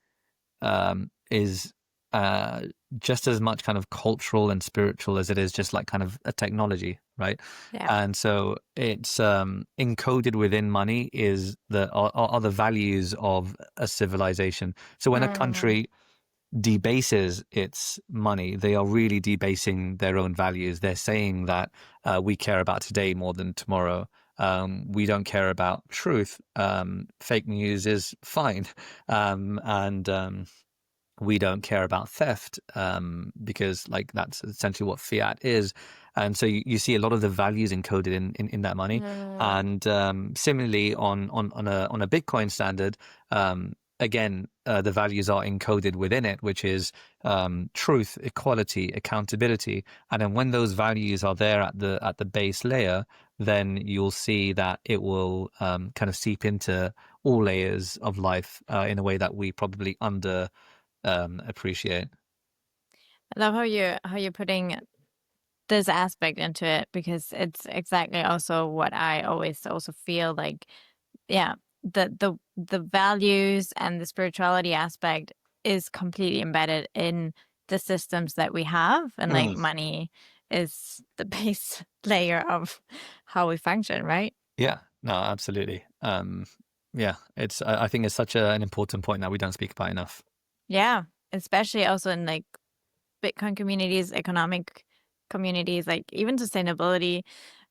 is uh, just as much kind of cultural and spiritual as it is just like kind of a technology, right? Yeah. And so it's encoded within money is are the values of a civilization. So when a Mm. country debases its money, they are really debasing their own values. They're saying that we care about today more than tomorrow. We don't care about truth. Fake news is fine. And we don't care about theft because like that's essentially what fiat is. And so you see a lot of the values encoded in that money. Mm. And similarly on a Bitcoin standard, again, the values are encoded within it, which is truth, equality, accountability. And then when those values are there at the base layer, then you'll see that it will kind of seep into all layers of life in a way that we probably appreciate. I love how you're putting this aspect into it, because it's exactly also what I always also feel like. Yeah, the values and the spirituality aspect is completely embedded in the systems that we have, and like Mm. money is the base layer of how we function, right? Yeah, no, absolutely. Yeah, it's I think it's such an important point that we don't speak about enough. Yeah, especially also in like Bitcoin communities, economic communities, like even sustainability.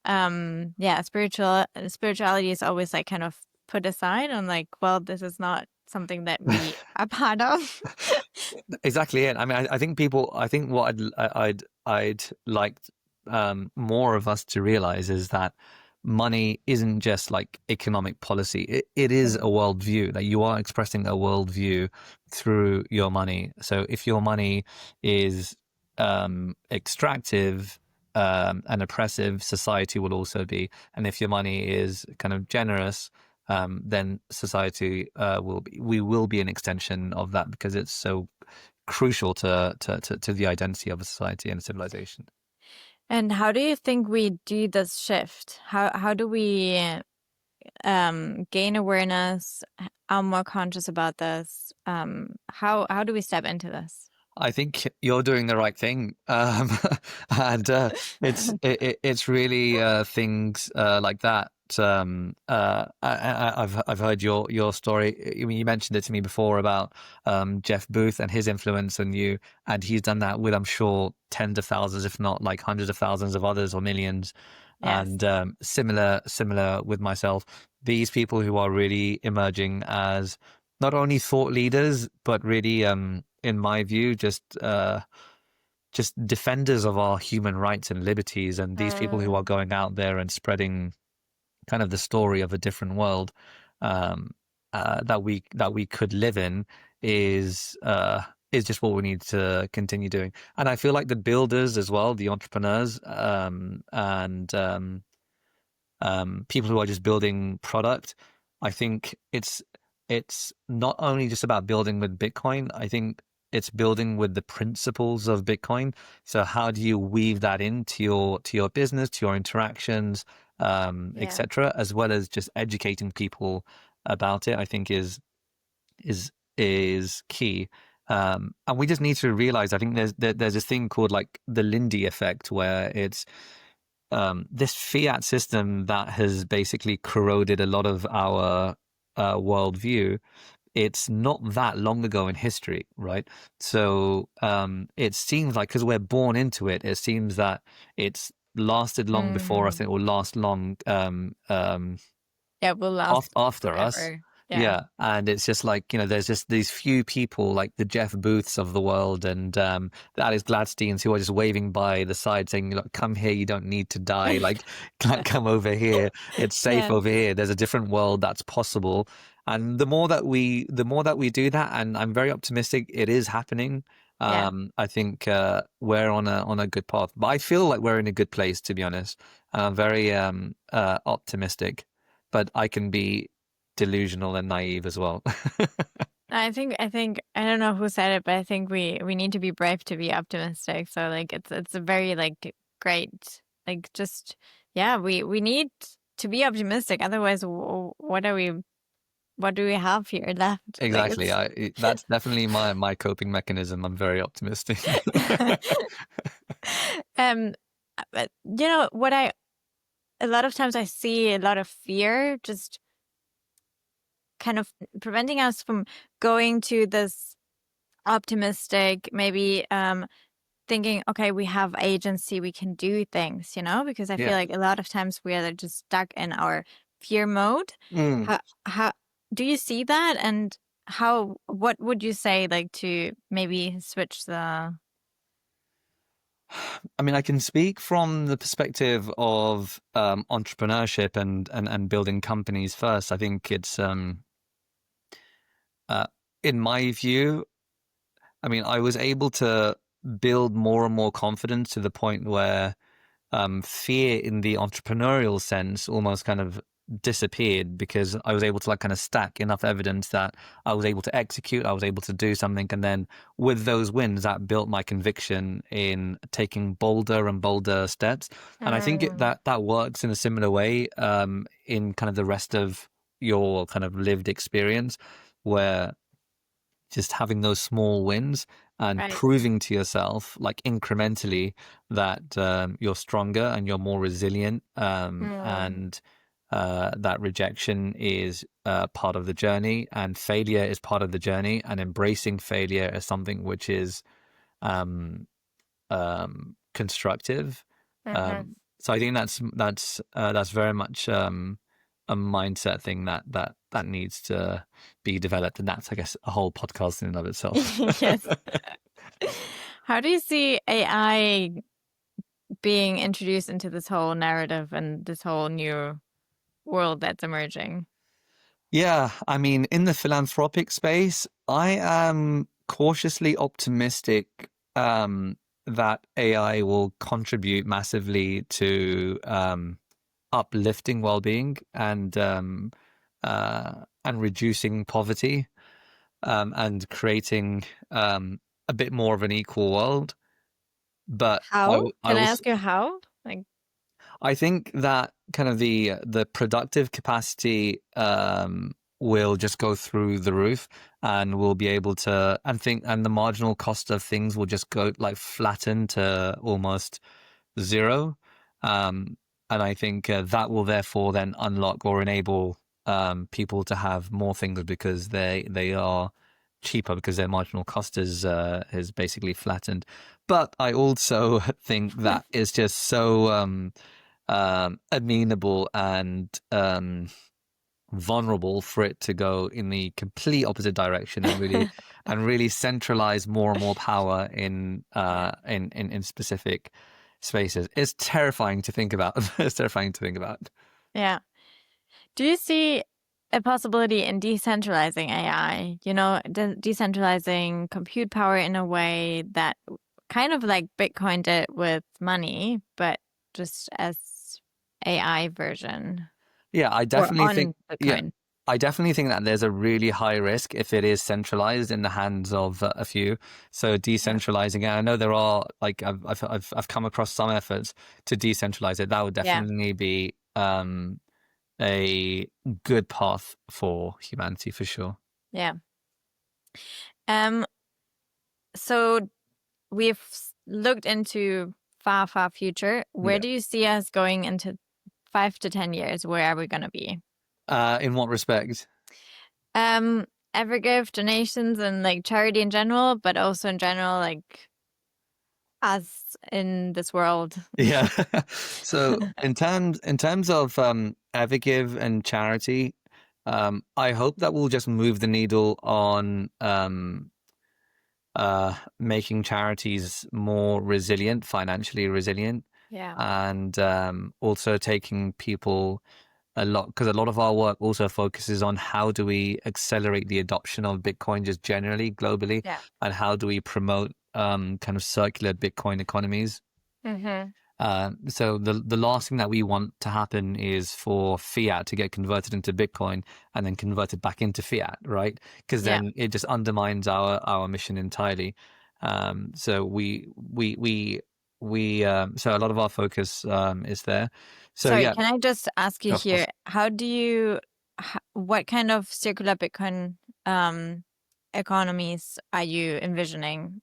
Yeah, spirituality is always like kind of put aside on like, well, this is not something that we are part of. Exactly it. I mean, I think people. I think what I'd like more of us to realize is that money isn't just like economic policy. It is a Mm. worldview. That you are expressing a worldview through your money. So if your money is extractive and oppressive, society will also be. And if your money is kind of generous, then society we will be an extension of that because it's so crucial to the identity of a society and a civilization. And how do you think we do this shift? How do we gain awareness, are more conscious about this? How do we step into this? I think you're doing the right thing, and it's really things like that. I've heard your story. I mean, you mentioned it to me before about Jeff Booth and his influence on you, and he's done that with, I'm sure, tens of thousands, if not like hundreds of thousands of others or millions. Yes. And similar with myself. These people who are really emerging as not only thought leaders, but really, in my view, just defenders of our human rights and liberties. And these people who are Mm. going out there and spreading kind of the story of a different world um, that we could live in is just what we need to continue doing. And I feel like the builders as well, the entrepreneurs, and people who are just building product. I think it's not only just about building with Bitcoin. I think it's building with the principles of Bitcoin. So how do you weave that into your business, to your interactions, Yeah. etc., as well as just educating people about it? I think is is key. And we just need to realize. I think there's this thing called like the Lindy effect, where it's this fiat system that has basically corroded a lot of our worldview. It's not that long ago in history, right? So it seems like because we're born into it, it seems that it's lasted long before us Mm. and it will last long Yeah, will last after us. forever. Yeah. Yeah, and it's just like, there's just these few people like the Jeff Booths of the world and the Alex Gladsteins who are just waving by the side saying, "Look, come here, you don't need to die. Like, come over here. It's safe Yes. over here. There's a different world that's possible." And the more that we do that, and I'm very optimistic, it is happening. Yeah. I think we're on a good path. But I feel like we're in a good place, to be honest. I'm very optimistic, but I can be delusional and naive as well. I think I don't know who said it, but I think we need to be brave to be optimistic. So like it's a very like great, like just, yeah, we need to be optimistic. Otherwise, what are we what do we have here left? Like Exactly. That's definitely my coping mechanism. I'm very optimistic. um, but what a lot of times I see a lot of fear just kind of preventing us from going to this optimistic, maybe thinking, okay, we have agency, we can do things, because I feel Yeah. like a lot of times we are just stuck in our fear mode. Mm. How do you see that? And what would you say, like, to maybe switch the... I mean, I can speak from the perspective of entrepreneurship and building companies first. I think it's in my view, I mean, I was able to build more and more confidence to the point where fear in the entrepreneurial sense almost kind of disappeared, because I was able to like kind of stack enough evidence that I was able to execute, I was able to do something. And then with those wins, that built my conviction in taking bolder and bolder steps. And I think that works in a similar way in kind of the rest of your kind of lived experience, where just having those small wins and Right. proving to yourself like incrementally that you're stronger and you're more resilient, and that rejection is part of the journey and failure is part of the journey, and embracing failure as something which is um, constructive. So I think that's very much a mindset thing that needs to be developed, and that's, I guess, a whole podcast in and of itself. Yes. How do you see AI being introduced into this whole narrative and this whole new world that's emerging? Yeah, I mean, in the philanthropic space, I am cautiously optimistic that AI will contribute massively to uplifting well-being and reducing poverty, and creating a bit more of an equal world. But How? I Can I also ask you how? Like, I think that kind of the productive capacity will just go through the roof, and we'll be able to and the marginal cost of things will just go like flatten to almost zero. Um, and I think that will therefore then unlock or enable people to have more things because they are cheaper because their marginal cost is basically flattened. But I also think that it's just so amenable and vulnerable for it to go in the complete opposite direction and really centralize more and more power in specific spaces. It's terrifying to think about. It's terrifying to think about. yeah. Do you see a possibility in decentralizing AI? Decentralizing compute power in a way that kind of like Bitcoin did with money, but just as AI version Yeah, I or definitely think. on Yeah, Bitcoin. I definitely think that there's a really high risk if it is centralized in the hands of a few. So Yeah. decentralizing it, I know there are like I've come across some efforts to decentralize it. That would Yeah. definitely be a good path for humanity for sure. Yeah. Um, so we've looked into far, far future. Where Yeah. do you see us going into 5 to 10 years? Where are we gonna be? In what respect? Um, EverGive donations and like charity in general, but also in general, like us in this world. Yeah. So in terms of EverGive and charity, I hope that will just move the needle on making charities more resilient, financially resilient, Yeah. and also taking people a lot, because a lot of our work also focuses on how do we accelerate the adoption of Bitcoin just generally globally, Yeah. and how do we promote kind of circular Bitcoin economies. Mm-hmm. So the last thing that we want to happen is for fiat to get converted into Bitcoin and then converted back into fiat, right? Because Yeah. then it just undermines our mission entirely. So so a lot of our focus is there. So Sorry, yeah, can I just ask you of course. here, how do you what kind of circular Bitcoin economies are you envisioning?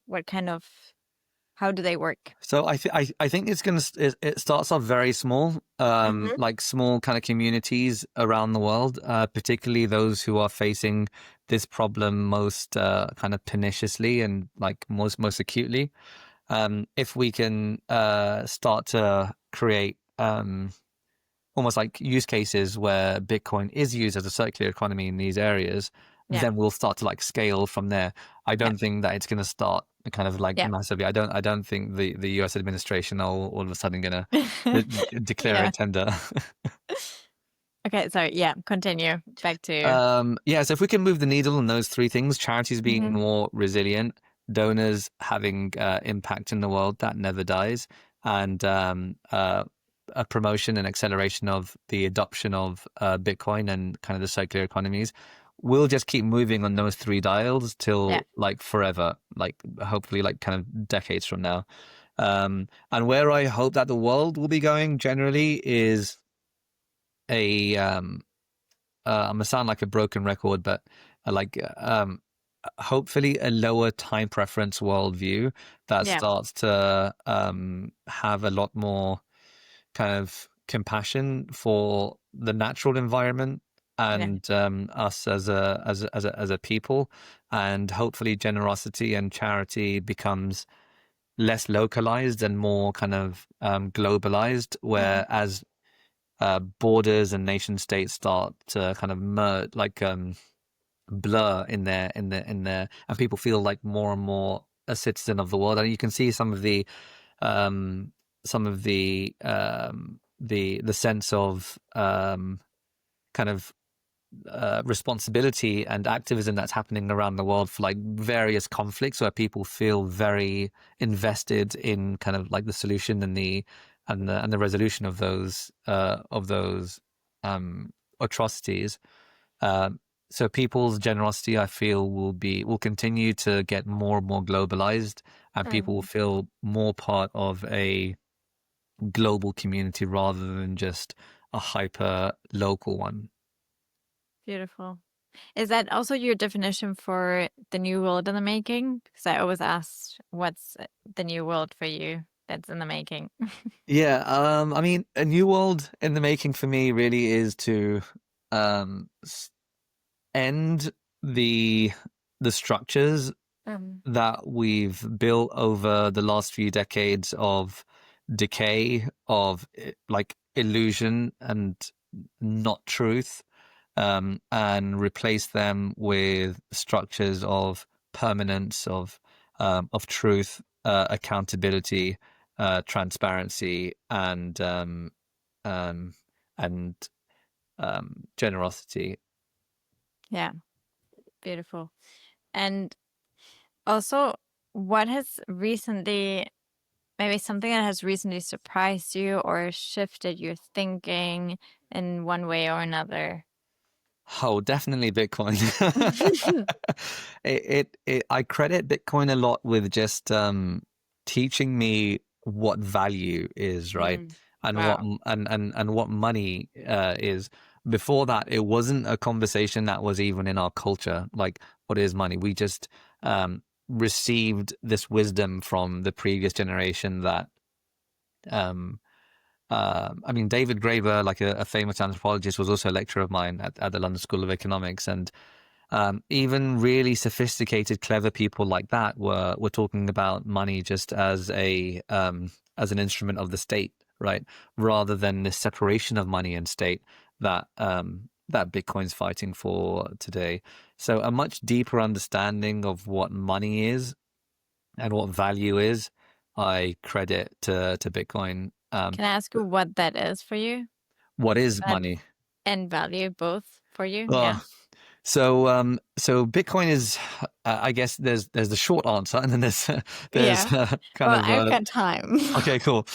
How do they work? So I think it starts off very small, Mm-hmm. like small kind of communities around the world, particularly those who are facing this problem most kind of perniciously and like most acutely. If we can start to create almost like use cases where Bitcoin is used as a circular economy in these areas, Yeah. then we'll start to like scale from there. I Yeah. don't think that it's going to start kind of like Yeah. massively. I don't think the US administration are all of a sudden going to declare Yeah. it tender. Okay. Sorry. Yeah. Continue. Back to. Yeah, so if we can move the needle on those three things, charities being Mm-hmm. more resilient, donors having impact in the world that never dies, and a promotion and acceleration of the adoption of Bitcoin and kind of the circular economies, we'll just keep moving on those three dials Yeah. till like forever, like hopefully like kind of decades from now. And where I hope that the world will be going generally is a I'm gonna sound like a broken record, but like hopefully a lower time preference worldview that Yeah. starts to have a lot more kind of compassion for the natural environment Yeah. and us as a people, and hopefully generosity and charity becomes less localized and more kind of globalized, Mm. whereas borders and nation states start to kind of merge, like blur in their, and people feel like more and more a citizen of the world. And you can see um, some of the sense of kind of responsibility and activism that's happening around the world for like various conflicts where people feel very invested in kind of like the solution and the resolution of those atrocities. Um, so people's generosity, I feel, will continue to get more and more globalized, and people will Mm. feel more part of a global community rather than just a hyper local one. Beautiful. Is that also your definition for the new world in the making? Because I always ask, what's the new world for you that's in the making? Yeah, I mean, a new world in the making for me really is to um, end the the structures that we've built over the last few decades of decay, of like illusion and not truth, and replace them with structures of permanence, of truth, accountability, transparency, um, and generosity. Yeah, beautiful. And also, what has recently, maybe something that has recently surprised you or shifted your thinking in one way or another? Oh, definitely Bitcoin. I credit Bitcoin a lot with just teaching me what value is, right? Mm. And Wow. and what money is. Before that, it wasn't a conversation that was even in our culture. Like, what is money? We just received this wisdom from the previous generation that um, I mean, David Graeber, like a famous anthropologist, was also a lecturer of mine at the London School of Economics, and even really sophisticated, clever people like that were talking about money just as an instrument of the state, right, rather than the separation of money and state that Bitcoin's fighting for today. So a much deeper understanding of what money is and what value is, I credit to Bitcoin. Can I ask you what that is for you? What is That money? and value both for you? Yeah. Uh, so Bitcoin is, I guess there's the short answer, and then there's Yeah. kind Well, of I've got time. okay, cool.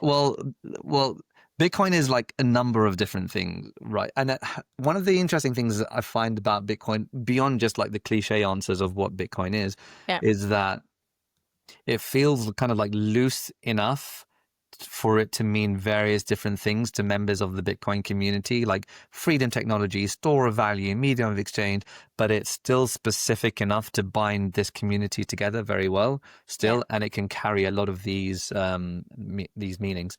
Well, Bitcoin is like a number of different things, right? And one of the interesting things that I find about Bitcoin, beyond just like the cliche answers of what Bitcoin Yeah. is that it feels kind of like loose enough for it to mean various different things to members of the Bitcoin community, like freedom technology, store of value, medium of exchange, but it's still specific enough to bind this community together very well Yeah. still, and it can carry a lot of these meanings.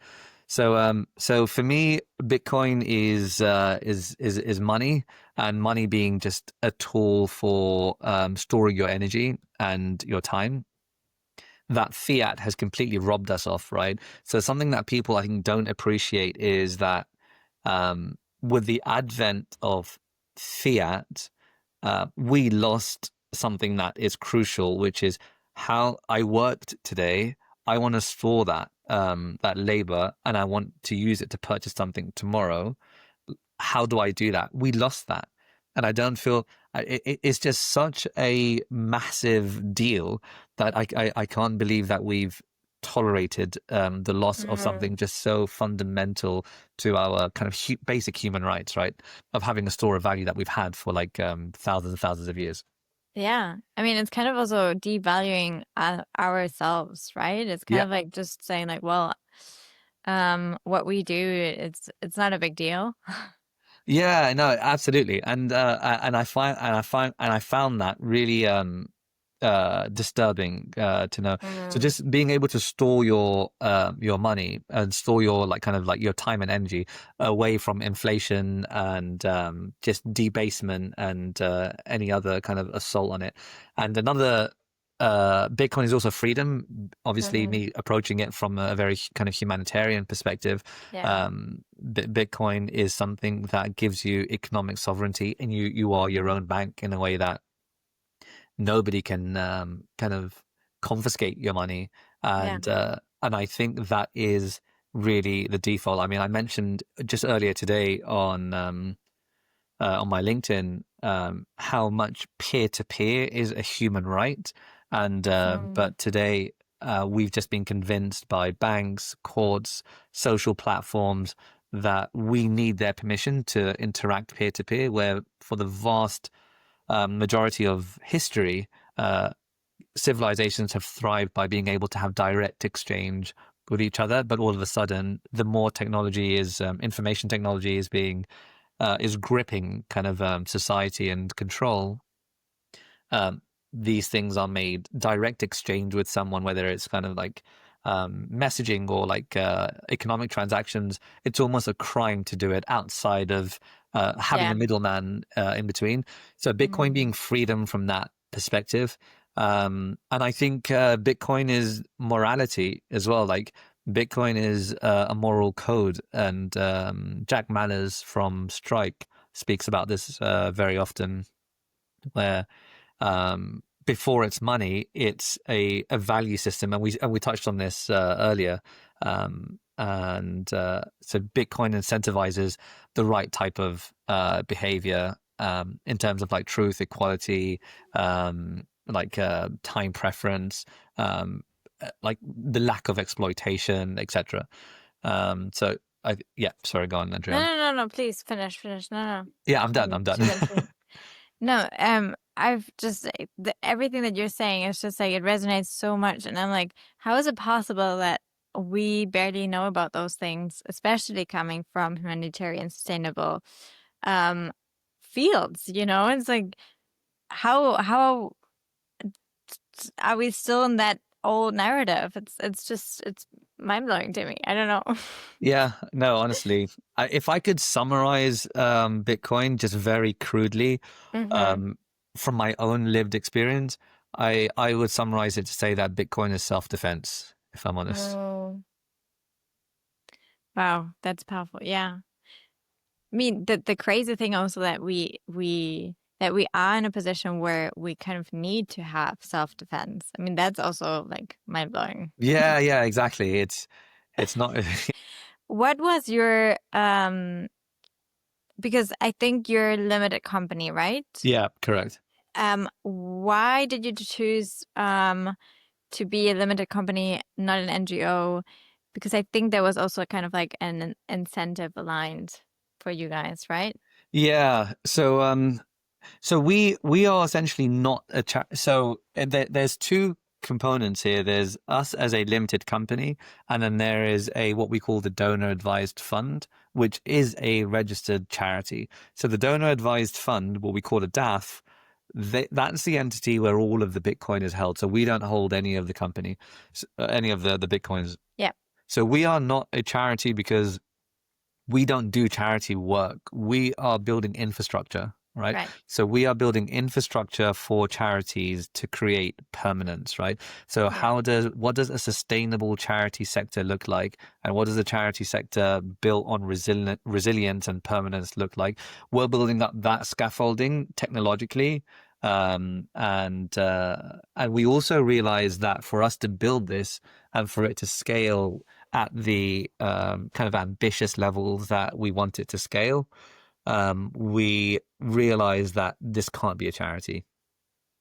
So for me, Bitcoin is money, and money being just a tool for storing your energy and your time. That fiat has completely robbed us off, right? So something that people I think don't appreciate is that with the advent of fiat, we lost something that is crucial, which is how I worked today. I want to store that labor, and I want to use it to purchase something tomorrow. How do I do that? We lost that. And I don't feel it's just such a massive deal that I can't believe that we've tolerated the loss of Mhm. something just so fundamental to our kind of basic human rights, right? Of having a store of value that we've had for like thousands and thousands of years. Yeah. I mean, it's kind of also devaluing ourselves, right? It's kind Yeah. of like just saying like, well, what we do, it's not a big deal. Yeah, no, absolutely, and I found that really disturbing to know. So Mm. just being able to store your money and store your like kind of like your time and energy away from inflation and just debasement and any other kind of assault on it. And another Bitcoin is also freedom. Obviously, Hmm. me approaching it from a very kind of humanitarian perspective. Yeah. Bitcoin is something that gives you economic sovereignty, and you are your Hmm. own bank in a way that nobody can kind of confiscate your money, Yeah. and I think that is really the default. I mean, I mentioned just earlier today on my LinkedIn how much peer to peer is a human right, and Hmm. but today we've just been convinced by banks, courts, social platforms that we need their permission to interact peer to peer, where for the vast majority of history, uh, civilizations have thrived by being able to have direct exchange with each other. But all of a sudden, the more technology is information technology is gripping kind of society and control. Um, these things are made direct exchange with someone, whether it's kind of like messaging or like economic transactions. It's almost a crime to do it outside of having a Yeah. middleman in between. So Bitcoin Hmm. being freedom from that perspective. And I think Bitcoin is morality as well. Like Bitcoin is a moral code, and Jack Mallers from Strike speaks about this very often, where before it's money, it's a value system, and we touched on this earlier. And So Bitcoin incentivizes the right type of behavior in terms of like truth, equality, time preference, like the lack of exploitation, etc. Yeah, sorry, go on, No, Andrea. no, no, no. Please finish, finish. No, no. Yeah, I'm done. I'm done. She went. She went. No, I've just everything that you're saying is just like it resonates so much, and I'm like, how is it possible that we barely know about those things, especially coming from humanitarian, sustainable um fields? You know, it's like how are we still in that old narrative? It's just it's mind blowing to me. I don't know. Yeah, no, honestly, if I could summarize Bitcoin just very crudely Hmm. um, from my own lived experience, I would summarize it to say that Bitcoin is self-defense, if I'm honest. Oh, wow, that's powerful. Yeah. I mean, the crazy thing also that we are in a position where we kind of need to have self-defense. I mean, that's also like mind-blowing. Yeah, yeah, exactly. It's not. What was your because I think you're a limited company, right? Yeah, correct. Why did you choose to be a limited company, not an NGO? Because I think there was also kind of like an incentive aligned for you guys, right? Yeah. So we are essentially not a there's two. components here. There's us as a limited company, and then there is what we call the donor advised fund, which is a registered charity. So the donor advised fund, what we call a DAF, that's the entity where all of the Bitcoin is held. So we don't hold any of the company, any of the Bitcoins. Yeah. So we are not a charity because we don't do charity work. We are building infrastructure, right? So we are building infrastructure for charities to create permanence, right? So what does a sustainable charity sector look like? And what does a charity sector built on resilience and permanence look like? We're building up that scaffolding technologically. And we also realize that for us to build this and for it to scale at the kind of ambitious levels that we want it to scale, we realize that this can't be a charity.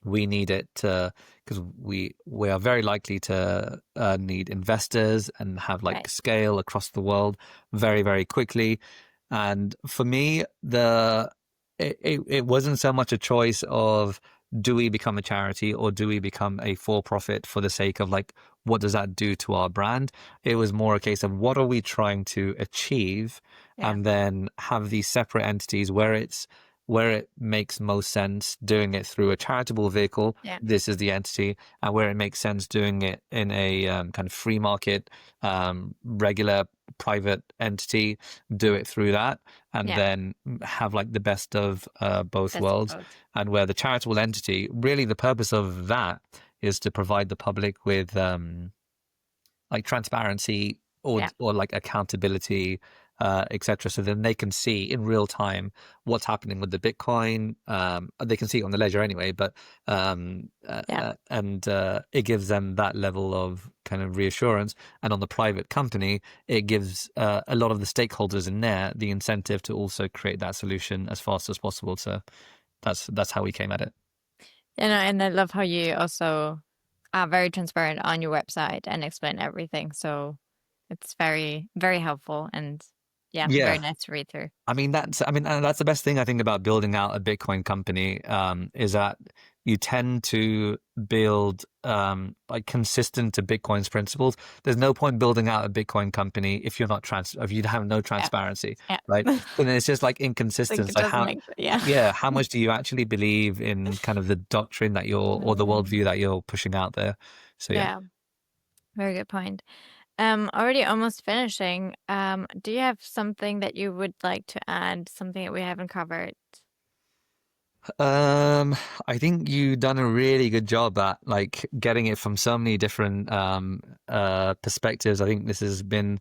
We need it because we are very likely to need investors and have scale across the world very, very quickly. And for me, it wasn't so much a choice of, do we become a charity or do we become a for-profit for the sake of what does that do to our brand? It was more a case of, what are we trying to achieve? And then have these separate entities where it makes most sense doing it through a charitable vehicle. This is the entity. And where it makes sense doing it in a kind of free market, regular private entity, do it through that, and then have the best of both worlds. And where the charitable entity, really the purpose of that is to provide the public with transparency or accountability, etc. So then they can see in real time what's happening with the Bitcoin. They can see it on the ledger anyway, but it gives them that level of kind of reassurance. And on the private company, it gives a lot of the stakeholders in there the incentive to also create that solution as fast as possible. So that's how we came at it. And I love how you also are very transparent on your website and explain everything. So it's very, very helpful and very nice to read through. And that's the best thing I think about building out a Bitcoin company, is that you tend to build consistent to Bitcoin's principles. There's no point building out a Bitcoin company if you're not if you have no transparency, right? Then it's just inconsistent. How much do you actually believe in kind of the doctrine that or the worldview that you're pushing out there? So very good point. Already almost finishing. Do you have something that you would like to add? Something that we haven't covered? I think you've done a really good job at getting it from so many different perspectives. I think this has been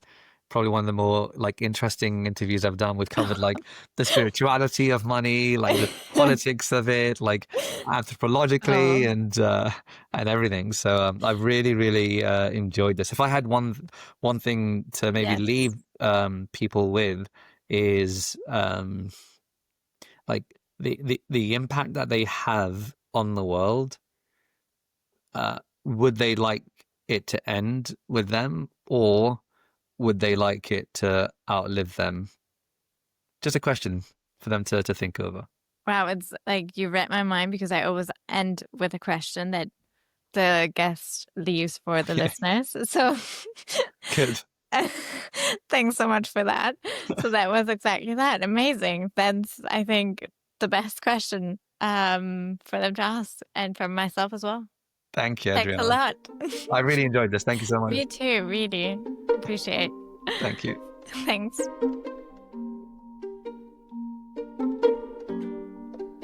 probably one of the more interesting interviews I've done. We've covered the spirituality of money, the politics of it, anthropologically and everything. So I've really, really enjoyed this. If I had one thing to maybe leave people with is the impact that they have on the world. Would they like it to end with them, or would they like it to outlive them? Just a question for them to think over. Wow, it's you read my mind, because I always end with a question that the guest leaves for the listeners. So good. Thanks so much for that. So that was exactly that. Amazing. That's, I think, the best question for them to ask, and for myself as well. Thank you, Adriana. Thanks a lot. I really enjoyed this. Thank you so much. Me too, really. Appreciate it. Thank you. Thanks.